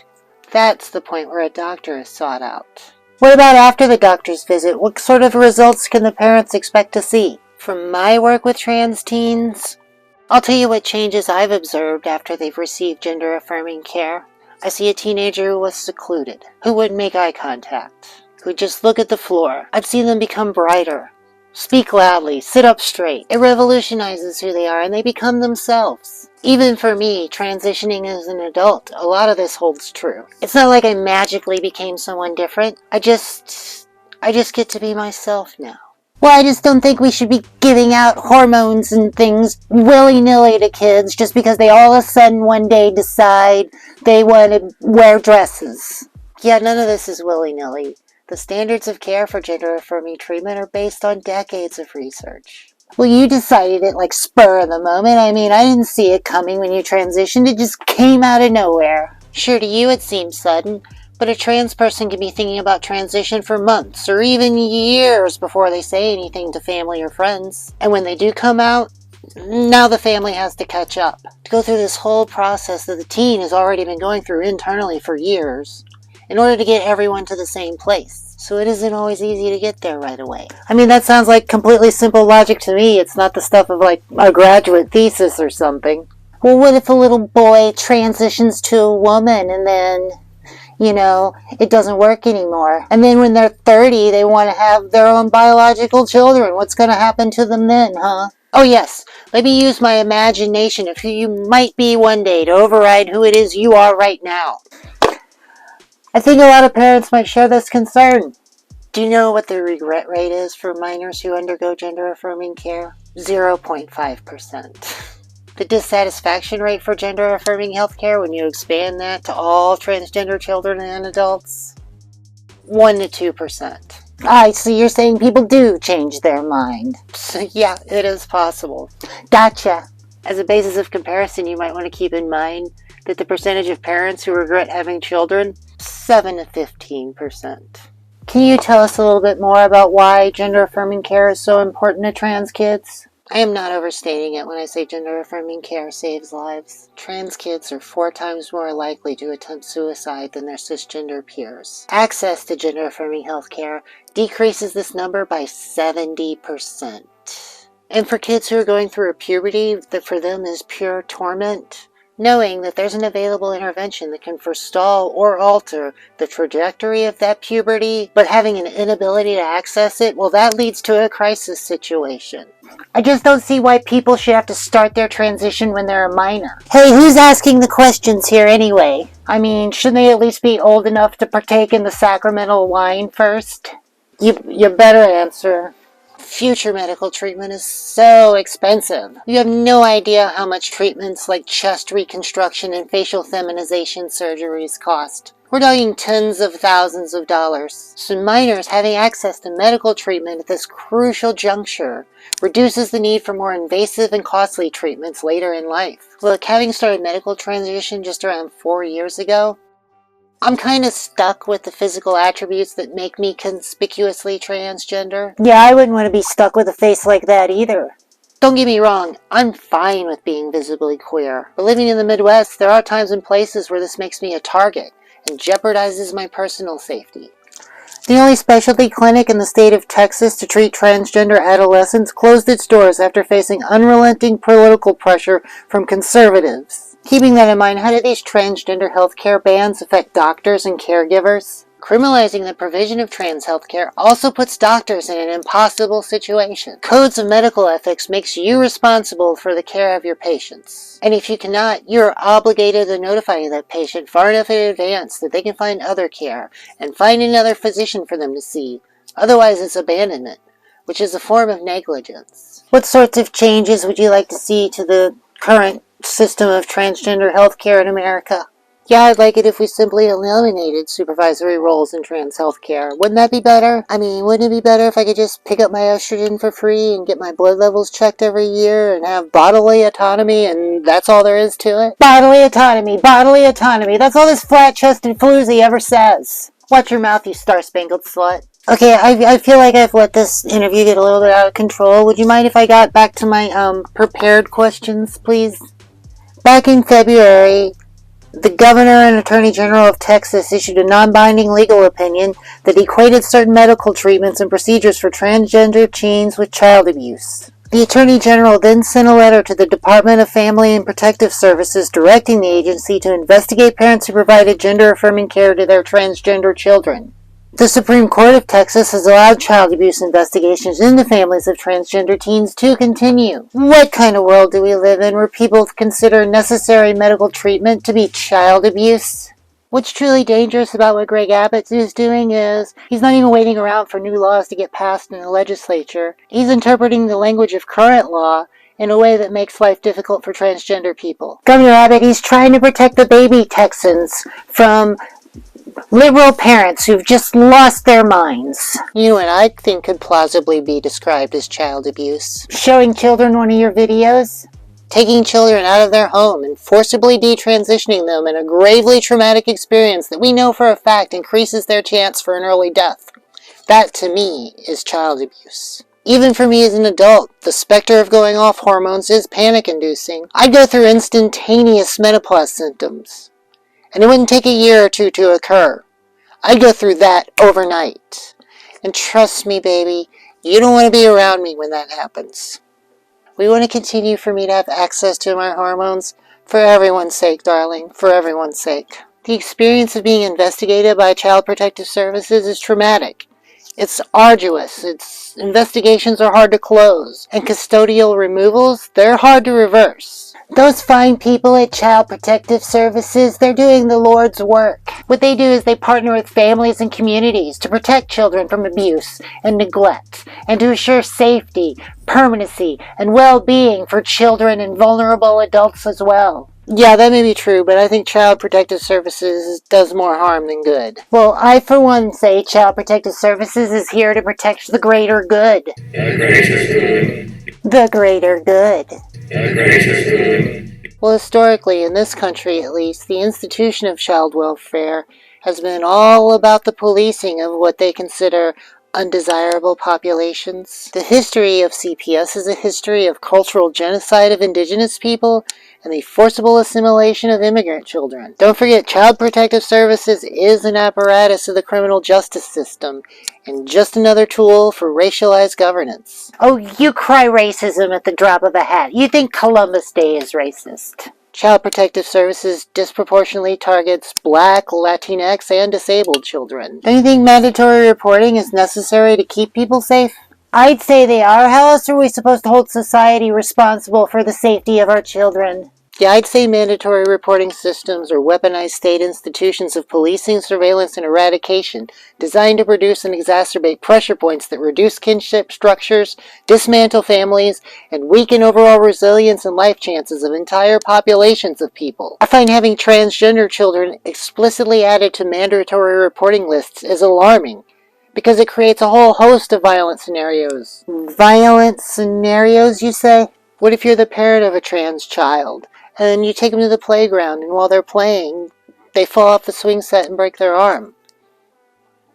A: That's the point where a doctor is sought out. What about after the doctor's visit? What sort of results can the parents expect to see? From my work with trans teens, I'll tell you what changes I've observed after they've received gender-affirming care. I see a teenager who was secluded, who wouldn't make eye contact, who would just look at the floor. I've seen them become brighter, speak loudly, sit up straight. It revolutionizes who they are and they become themselves. Even for me, transitioning as an adult, a lot of this holds true. It's not like I magically became someone different. I just get to be myself now. Well, I just don't think we should be giving out hormones and things willy-nilly to kids just because they all of a sudden one day decide they want to wear dresses. Yeah, none of this is willy-nilly. The standards of care for gender-affirming treatment are based on decades of research. Well, you decided it like spur of the moment. I mean, I didn't see it coming when you transitioned. It just came out of nowhere. Sure, to you it seems sudden, but a trans person can be thinking about transition for months or even years before they say anything to family or friends. And when they do come out, now the family has to catch up. To go through this whole process that the teen has already been going through internally for years in order to get everyone to the same place. So it isn't always easy to get there right away. I mean, that sounds like completely simple logic to me. It's not the stuff of like a graduate thesis or something. Well, what if a little boy transitions to a woman and then, it doesn't work anymore? And then when they're 30, they want to have their own biological children. What's going to happen to them then, huh? Oh yes, let me use my imagination of who you might be one day to override who it is you are right now. I think a lot of parents might share this concern. Do you know what the regret rate is for minors who undergo gender-affirming care? 0.5%. The dissatisfaction rate for gender-affirming healthcare, when you expand that to all transgender children and adults? 1 to 2%. So you're saying people do change their mind. So yeah, it is possible. Gotcha. As a basis of comparison, you might want to keep in mind that the percentage of parents who regret having children, 7 to 15%. Can you tell us a little bit more about why gender-affirming care is so important to trans kids? I am not overstating it when I say gender-affirming care saves lives. Trans kids are 4 times more likely to attempt suicide than their cisgender peers. Access to gender-affirming health care decreases this number by 70%. And for kids who are going through a puberty that for them is pure torment, knowing that there's an available intervention that can forestall or alter the trajectory of that puberty, but having an inability to access it, well, that leads to a crisis situation. I just don't see why people should have to start their transition when they're a minor. Hey, who's asking the questions here anyway? I mean, shouldn't they at least be old enough to partake in the sacramental wine first? You better answer. Future medical treatment is so expensive. You have no idea how much treatments like chest reconstruction and facial feminization surgeries cost. We're talking tens of thousands of dollars. So minors having access to medical treatment at this crucial juncture reduces the need for more invasive and costly treatments later in life. Look, having started medical transition just around 4 years ago, I'm kind of stuck with the physical attributes that make me conspicuously transgender. Yeah, I wouldn't want to be stuck with a face like that either. Don't get me wrong, I'm fine with being visibly queer. But living in the Midwest, there are times and places where this makes me a target and jeopardizes my personal safety. The only specialty clinic in the state of Texas to treat transgender adolescents closed its doors after facing unrelenting political pressure from conservatives. Keeping that in mind, how do these transgender healthcare bans affect doctors and caregivers? Criminalizing the provision of trans healthcare also puts doctors in an impossible situation. Codes of medical ethics makes you responsible for the care of your patients. And if you cannot, you're obligated to notify that patient far enough in advance that they can find other care and find another physician for them to see. Otherwise, it's abandonment, which is a form of negligence. What sorts of changes would you like to see to the current system of transgender healthcare in America? Yeah, I'd like it if we simply eliminated supervisory roles in trans healthcare. Wouldn't that be better? I mean, wouldn't it be better if I could just pick up my estrogen for free and get my blood levels checked every year and have bodily autonomy and that's all there is to it? Bodily autonomy, bodily autonomy. That's all this flat-chested floozy ever says. Watch your mouth, you star-spangled slut. Okay, I feel like I've let this interview get a little bit out of control. Would you mind if I got back to my prepared questions, please? Back in February, The governor and attorney general of Texas issued a non-binding legal opinion that equated certain medical treatments and procedures for transgender teens with child abuse. The attorney general then sent a letter to the Department of Family and Protective Services directing the agency to investigate parents who provided gender-affirming care to their transgender children. The Supreme Court of Texas has allowed child abuse investigations into families of transgender teens to continue. What kind of world do we live in where people consider necessary medical treatment to be child abuse? What's truly dangerous about what Greg Abbott is doing is he's not even waiting around for new laws to get passed in the legislature. He's interpreting the language of current law in a way that makes life difficult for transgender people. Governor Abbott, he's trying to protect the baby Texans from liberal parents who've just lost their minds. You and I think could plausibly be described as child abuse. Showing children one of your videos? Taking children out of their home and forcibly detransitioning them in a gravely traumatic experience that we know for a fact increases their chance for an early death. That, to me, is child abuse. Even for me as an adult, the specter of going off hormones is panic-inducing. I'd go through instantaneous menopause symptoms, and it wouldn't take a year or two to occur. I'd go through that overnight. And trust me, baby, you don't want to be around me when that happens. We want to continue for me to have access to my hormones for everyone's sake, darling, for everyone's sake. The experience of being investigated by Child Protective Services is traumatic. It's arduous. Its investigations are hard to close. And custodial removals, they're hard to reverse. Those fine people at Child Protective Services, they're doing the Lord's work. What they do is they partner with families and communities to protect children from abuse and neglect, and to assure safety, permanency, and well-being for children and vulnerable adults as well. Yeah, that may be true, but I think Child Protective Services does more harm than good. Well, I for one say Child Protective Services is here to protect the greater good.
C: The greater good.
A: The greater good.
C: The greater good.
A: Well, historically, in this country at least, the institution of child welfare has been all about the policing of what they consider undesirable populations. The history of CPS is a history of cultural genocide of indigenous people and the forcible assimilation of immigrant children. Don't forget, Child Protective Services is an apparatus of the criminal justice system and just another tool for racialized governance. Oh, you cry racism at the drop of a hat. You think Columbus Day is racist. Child Protective Services disproportionately targets Black, Latinx, and disabled children. Don't you think mandatory reporting is necessary to keep people safe? I'd say they are. How else are we supposed to hold society responsible for the safety of our children? Yeah, I'd say mandatory reporting systems are weaponized state institutions of policing, surveillance, and eradication designed to produce and exacerbate pressure points that reduce kinship structures, dismantle families, and weaken overall resilience and life chances of entire populations of people. I find having transgender children explicitly added to mandatory reporting lists is alarming, because it creates a whole host of violent scenarios. Violent scenarios, you say? What if you're the parent of a trans child, and you take them to the playground, and while they're playing, they fall off the swing set and break their arm?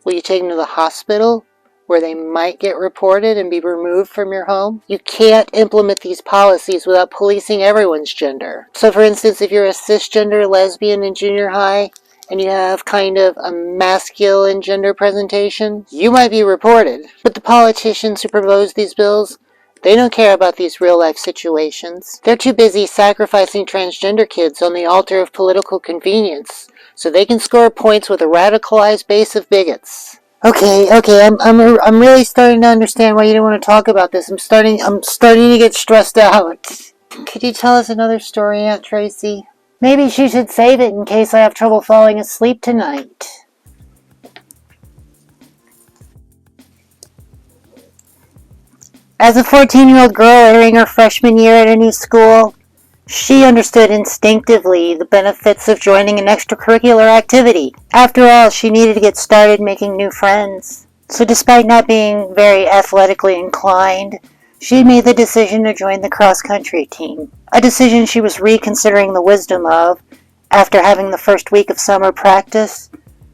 A: Will you take them to the hospital, where they might get reported and be removed from your home? You can't implement these policies without policing everyone's gender. So for instance, if you're a cisgender lesbian in junior high, and you have kind of a masculine gender presentation, you might be reported. But the politicians who propose these bills, they don't care about these real-life situations. They're too busy sacrificing transgender kids on the altar of political convenience so they can score points with a radicalized base of bigots. Okay, I'm really starting to understand why you don't want to talk about this. I'm starting to get stressed out. Could you tell us another story, Aunt Tracy? Maybe she should save it in case I have trouble falling asleep tonight. As a 14-year-old girl entering her freshman year at a new school, she understood instinctively the benefits of joining an extracurricular activity. After all, she needed to get started making new friends. So despite not being very athletically inclined, she made the decision to join the cross-country team, a decision she was reconsidering the wisdom of after having the first week of summer practice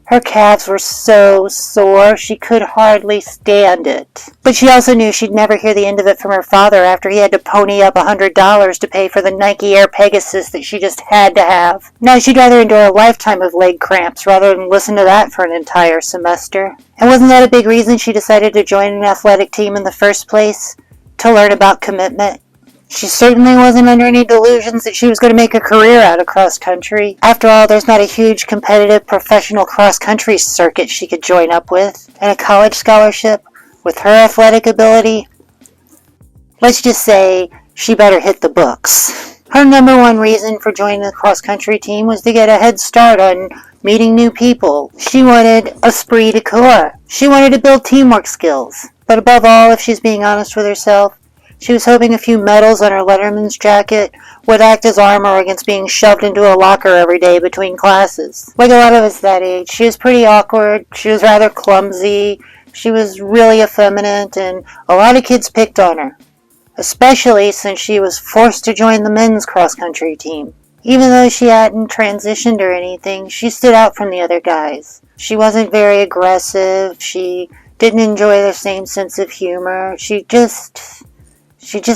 A: Her calves were so sore she could hardly stand it. But she also knew she'd never hear the end of it from her father after he had to pony up $100 to pay for the Nike Air Pegasus that she just had to have. Now she'd rather endure a lifetime of leg cramps rather than listen to that for an entire semester. And wasn't that a big reason she decided to join an athletic team in the first place? To learn about commitment? She certainly wasn't under any delusions that she was going to make a career out of cross-country. After all, there's not a huge competitive professional cross-country circuit she could join up with. And a college scholarship, with her athletic ability, let's just say she better hit the books. Her number one reason for joining the cross-country team was to get a head start on meeting new people. She wanted esprit de corps. She wanted to build teamwork skills. But above all, if she's being honest with herself, she was hoping a few medals on her letterman's jacket would act as armor against being shoved into a locker every day between classes. Like a lot of us that age, she was pretty awkward, she was rather clumsy, she was really effeminate, and a lot of kids picked on her. Especially since she was forced to join the men's cross-country team. Even though she hadn't transitioned or anything, she stood out from the other guys. She wasn't very aggressive, she didn't enjoy their same sense of humor, she just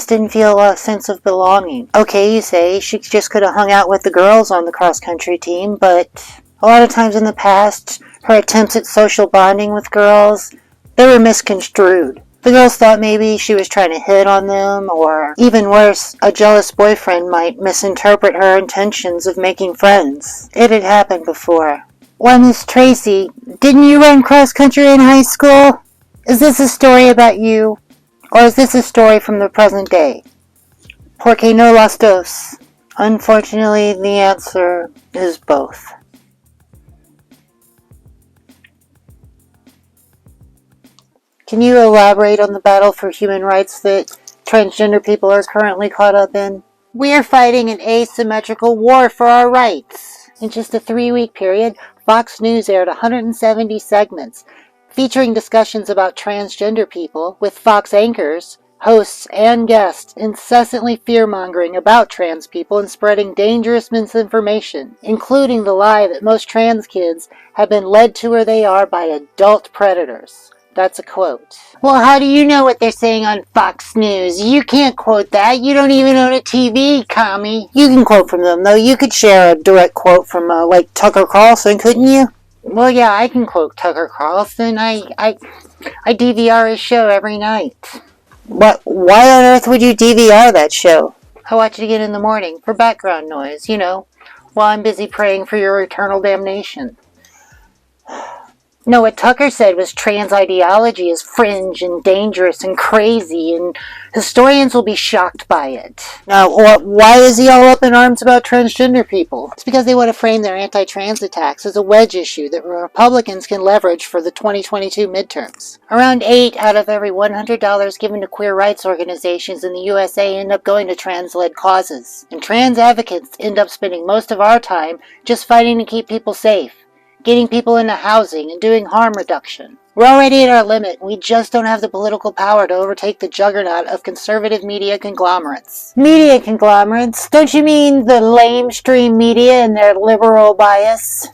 A: didn't feel a sense of belonging. Okay, you say, she just could have hung out with the girls on the cross-country team, but a lot of times in the past, her attempts at social bonding with girls, they were misconstrued. The girls thought maybe she was trying to hit on them, or even worse, a jealous boyfriend might misinterpret her intentions of making friends. It had happened before. Why, Miss Tracy, didn't you run cross-country in high school? Is this a story about you? Or is this a story from the present day? Porque no las dos. Unfortunately, the answer is both. Can you elaborate on the battle for human rights that transgender people are currently caught up in? We are fighting an asymmetrical war for our rights. In just a 3-week period, Fox News aired 170 segments featuring discussions about transgender people, with Fox anchors, hosts, and guests incessantly fear-mongering about trans people and spreading dangerous misinformation, including the lie that most trans kids have been led to where they are by adult predators. That's a quote. Well, how do you know what they're saying on Fox News? You can't quote that. You don't even own a TV, commie. You can quote from them, though. You could share a direct quote from, like, Tucker Carlson, couldn't you? Well, yeah, I can quote Tucker Carlson. I DVR his show every night. But why on earth would you DVR that show? I watch it again in the morning for background noise, while I'm busy praying for your eternal damnation. No, what Tucker said was trans ideology is fringe and dangerous and crazy, and historians will be shocked by it. Now, why is he all up in arms about transgender people? It's because they want to frame their anti-trans attacks as a wedge issue that Republicans can leverage for the 2022 midterms. Around 8 out of every $100 given to queer rights organizations in the USA end up going to trans-led causes. And trans advocates end up spending most of our time just fighting to keep people safe, getting people into housing, and doing harm reduction. We're already at our limit. We just don't have the political power to overtake the juggernaut of conservative media conglomerates. Media conglomerates? Don't you mean the lamestream media and their liberal bias?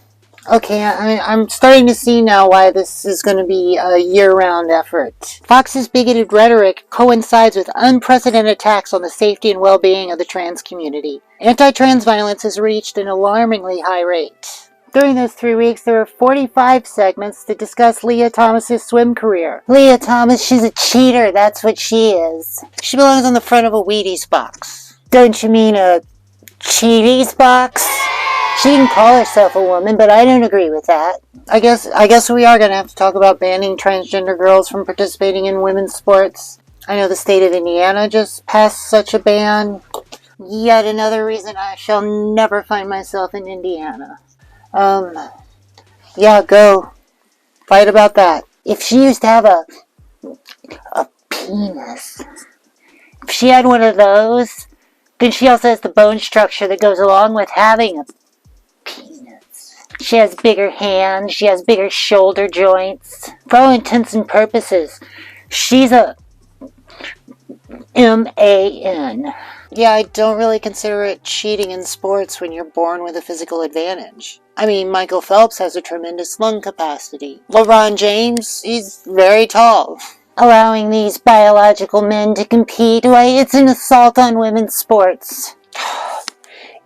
A: Okay, I'm starting to see now why this is going to be a year-round effort. Fox's bigoted rhetoric coincides with unprecedented attacks on the safety and well-being of the trans community. Anti-trans violence has reached an alarmingly high rate. During those 3 weeks, there were 45 segments to discuss Leah Thomas's swim career. Leah Thomas, she's a cheater, that's what she is. She belongs on the front of a Wheaties box. Don't you mean a Cheaties box? She can call herself a woman, but I don't agree with that. I guess we are going to have to talk about banning transgender girls from participating in women's sports. I know the state of Indiana just passed such a ban. Yet another reason I shall never find myself in Indiana. Yeah, go. Fight about that. If she used to have a penis, if she had one of those, then she also has the bone structure that goes along with having a penis. She has bigger hands, she has bigger shoulder joints. For all intents and purposes, she's a MAN. Yeah, I don't really consider it cheating in sports when you're born with a physical advantage. I mean, Michael Phelps has a tremendous lung capacity. LeBron James, he's very tall. Allowing these biological men to compete, why, it's an assault on women's sports.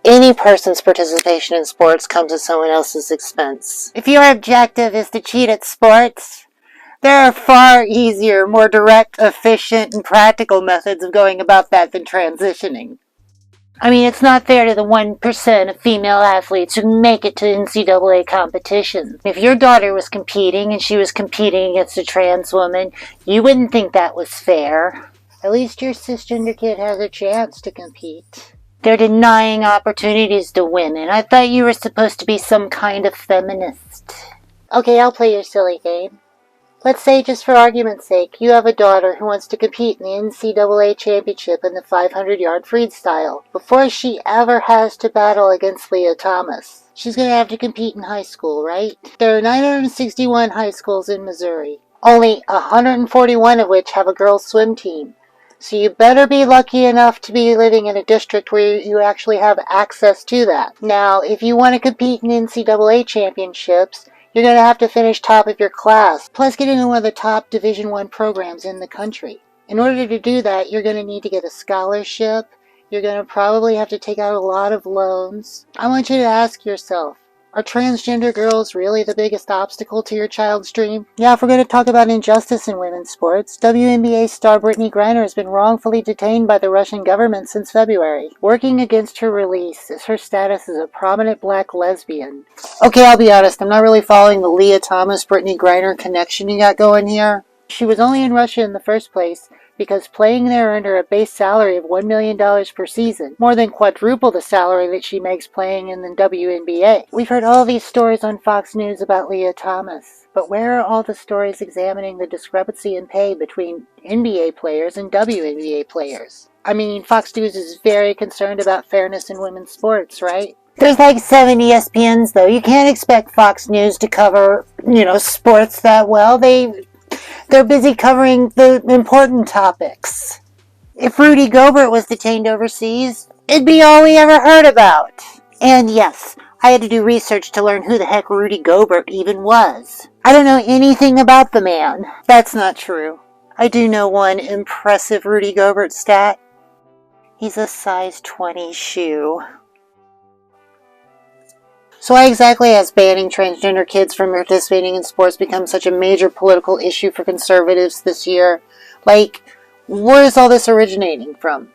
A: Any person's participation in sports comes at someone else's expense. If your objective is to cheat at sports, there are far easier, more direct, efficient, and practical methods of going about that than transitioning. I mean, it's not fair to the 1% of female athletes who make it to NCAA competitions. If your daughter was competing and she was competing against a trans woman, you wouldn't think that was fair. At least your cisgender kid has a chance to compete. They're denying opportunities to women. I thought you were supposed to be some kind of feminist. Okay, I'll play your silly game. Let's say, just for argument's sake, you have a daughter who wants to compete in the NCAA championship in the 500-yard freestyle. Before she ever has to battle against Leah Thomas, she's going to have to compete in high school, right? There are 961 high schools in Missouri, only 141 of which have a girls' swim team. So you better be lucky enough to be living in a district where you actually have access to that. Now, if you want to compete in NCAA championships, you're going to have to finish top of your class, plus get into one of the top Division I programs in the country. In order to do that, you're going to need to get a scholarship. You're going to probably have to take out a lot of loans. I want you to ask yourself, are transgender girls really the biggest obstacle to your child's dream? Yeah, if we're going to talk about injustice in women's sports, WNBA star Britney Griner has been wrongfully detained by the Russian government since February. Working against her release is her status as a prominent black lesbian. Okay, I'll be honest, I'm not really following the Leah Thomas-Britney Griner connection you got going here. She was only in Russia in the first place because playing there earned her a base salary of $1 million per season, more than quadruple the salary that she makes playing in the WNBA. We've heard all these stories on Fox News about Leah Thomas, but where are all the stories examining the discrepancy in pay between NBA players and WNBA players? I mean, Fox News is very concerned about fairness in women's sports, right? There's like 7 ESPNs, though. You can't expect Fox News to cover, sports that well. They're busy covering the important topics. If Rudy Gobert was detained overseas, it'd be all we ever heard about. And yes, I had to do research to learn who the heck Rudy Gobert even was. I don't know anything about the man. That's not true. I do know one impressive Rudy Gobert stat. He's a size 20 shoe. So why exactly has banning transgender kids from participating in sports become such a major political issue for conservatives this year? Like, where is all this originating from?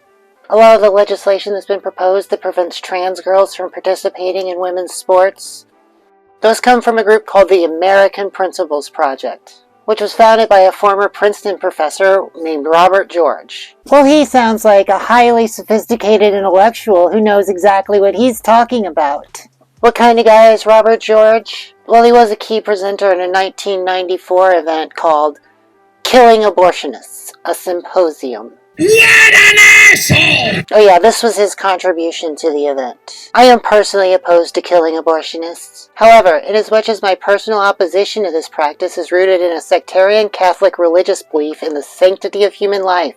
A: A lot of the legislation that's been proposed that prevents trans girls from participating in women's sports, those come from a group called the American Principles Project, which was founded by a former Princeton professor named Robert George. Well, he sounds like a highly sophisticated intellectual who knows exactly what he's talking about. What kind of guy is Robert George? Well, he was a key presenter in a 1994 event called Killing Abortionists, a Symposium.
C: What an asshole!
A: Oh yeah, this was his contribution to the event. I am personally opposed to killing abortionists. However, inasmuch as my personal opposition to this practice is rooted in a sectarian Catholic religious belief in the sanctity of human life,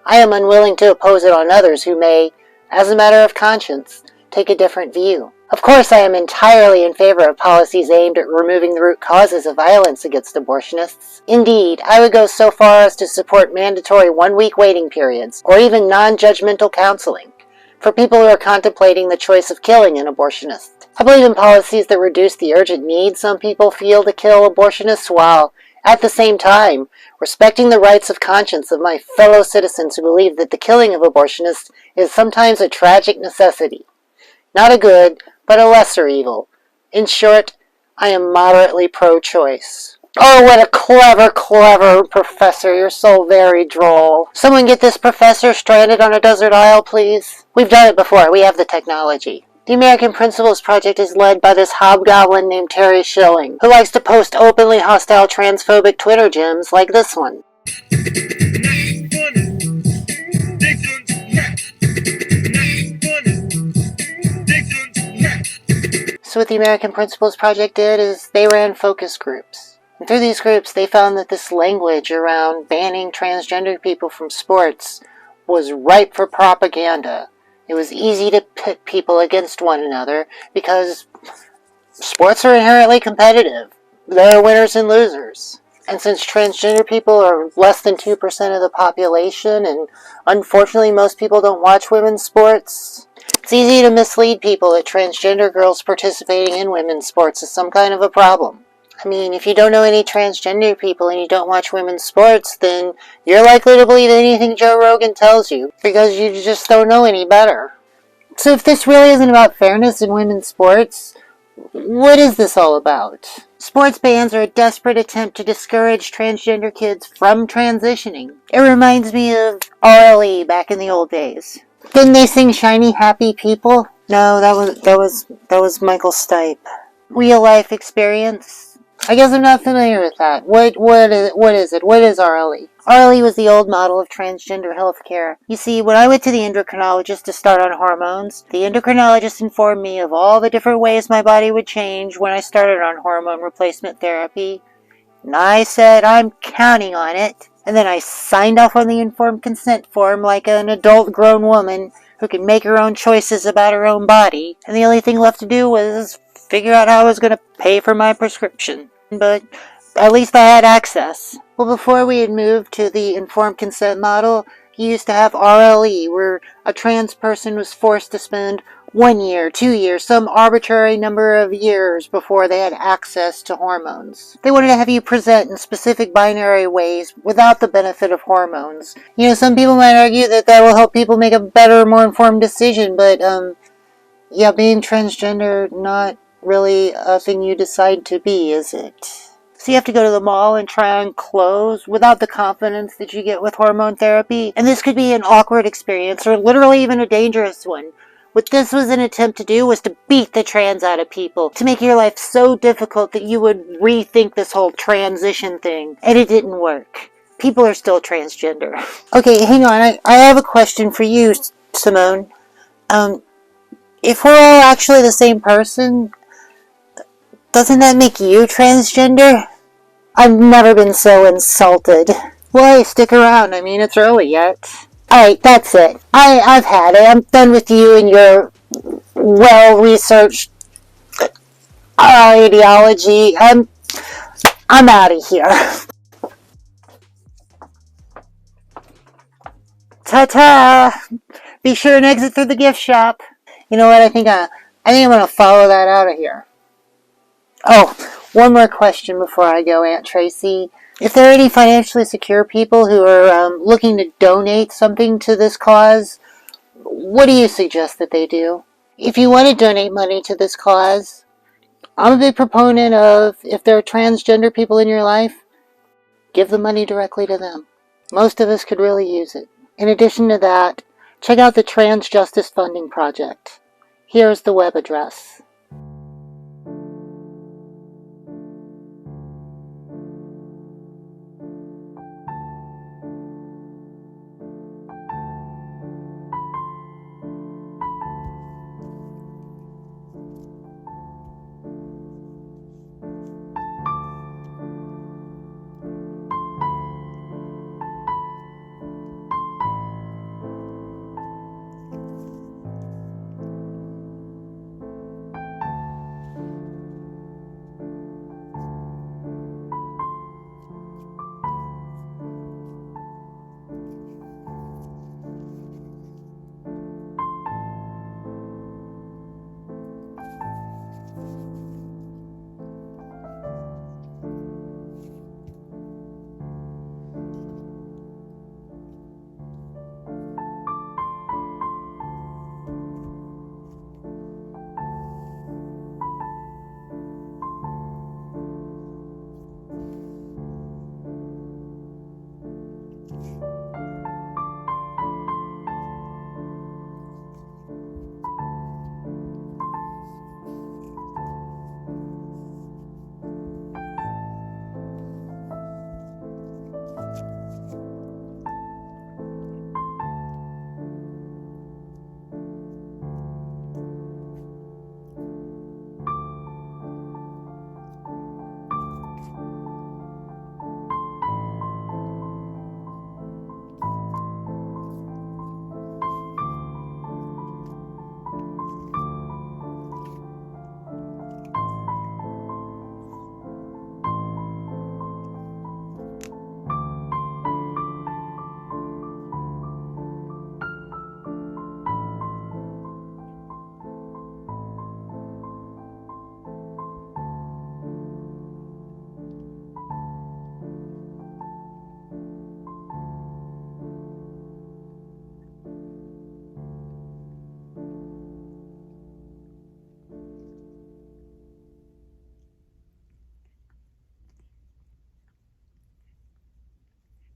A: I am unwilling to oppose it on others who may, as a matter of conscience, take a different view. Of course, I am entirely in favor of policies aimed at removing the root causes of violence against abortionists. Indeed, I would go so far as to support mandatory 1-week waiting periods, or even non-judgmental counseling, for people who are contemplating the choice of killing an abortionist. I believe in policies that reduce the urgent need some people feel to kill abortionists while, at the same time, respecting the rights of conscience of my fellow citizens who believe that the killing of abortionists is sometimes a tragic necessity. Not a good, but a lesser evil. In short, I am moderately pro-choice. Oh, what a clever professor. You're so very droll. Someone get this professor stranded on a desert isle, please. We've done it before. We have the technology. The American Principles Project is led by this hobgoblin named Terry Schilling, who likes to post openly hostile transphobic Twitter gems like this one. So what the American Principles Project did is they ran focus groups. And through these groups, they found that this language around banning transgender people from sports was ripe for propaganda. It was easy to pit people against one another because sports are inherently competitive. There are winners and losers. And since transgender people are less than 2% of the population, and unfortunately most people don't watch women's sports, it's easy to mislead people that transgender girls participating in women's sports is some kind of a problem. I mean, if you don't know any transgender people and you don't watch women's sports, then you're likely to believe anything Joe Rogan tells you because you just don't know any better. So if this really isn't about fairness in women's sports, what is this all about? Sports bans are a desperate attempt to discourage transgender kids from transitioning. It reminds me of RLE back in the old days. Didn't they sing Shiny Happy People? No, that was Michael Stipe. Real life experience? I guess I'm not familiar with that. What is it? What is RLE? RLE was the old model of transgender healthcare. You see, when I went to the endocrinologist to start on hormones, the endocrinologist informed me of all the different ways my body would change when I started on hormone replacement therapy. And I said, I'm counting on it. And then I signed off on the informed consent form like an adult grown woman who can make her own choices about her own body. And the only thing left to do was figure out how I was going to pay for my prescription. But at least I had access. Well, before we had moved to the informed consent model, you used to have RLE, where a trans person was forced to spend 1 year, 2 years, some arbitrary number of years before they had access to hormones. They wanted to have you present in specific binary ways without the benefit of hormones. You know, some people might argue that that will help people make a better, more informed decision, but, yeah, being transgender, not really a thing you decide to be, is it? So you have to go to the mall and try on clothes without the confidence that you get with hormone therapy. And this could be an awkward experience or literally even a dangerous one. What this was an attempt to do was to beat the trans out of people, to make your life so difficult that you would rethink this whole transition thing. And it didn't work. People are still transgender. Okay, hang on. I have a question for you, Simone. If we're all actually the same person, doesn't that make you transgender? I've never been so insulted. Well, hey, stick around. I mean, it's early yet. Alright, that's it. I've had it. I'm done with you and your well-researched ideology. I'm out of here. Ta-ta! Be sure and exit through the gift shop. You know what? I think I'm gonna follow that out of here. Oh, one more question before I go, Aunt Tracy. If there are any financially secure people who are looking to donate something to this cause, what do you suggest that they do? If you want to donate money to this cause, I'm a big proponent of, if there are transgender people in your life, give the money directly to them. Most of us could really use it. In addition to that, check out the Trans Justice Funding Project. Here's the web address.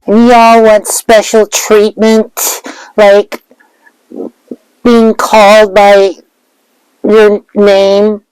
A: And y'all want special treatment, like being called by your name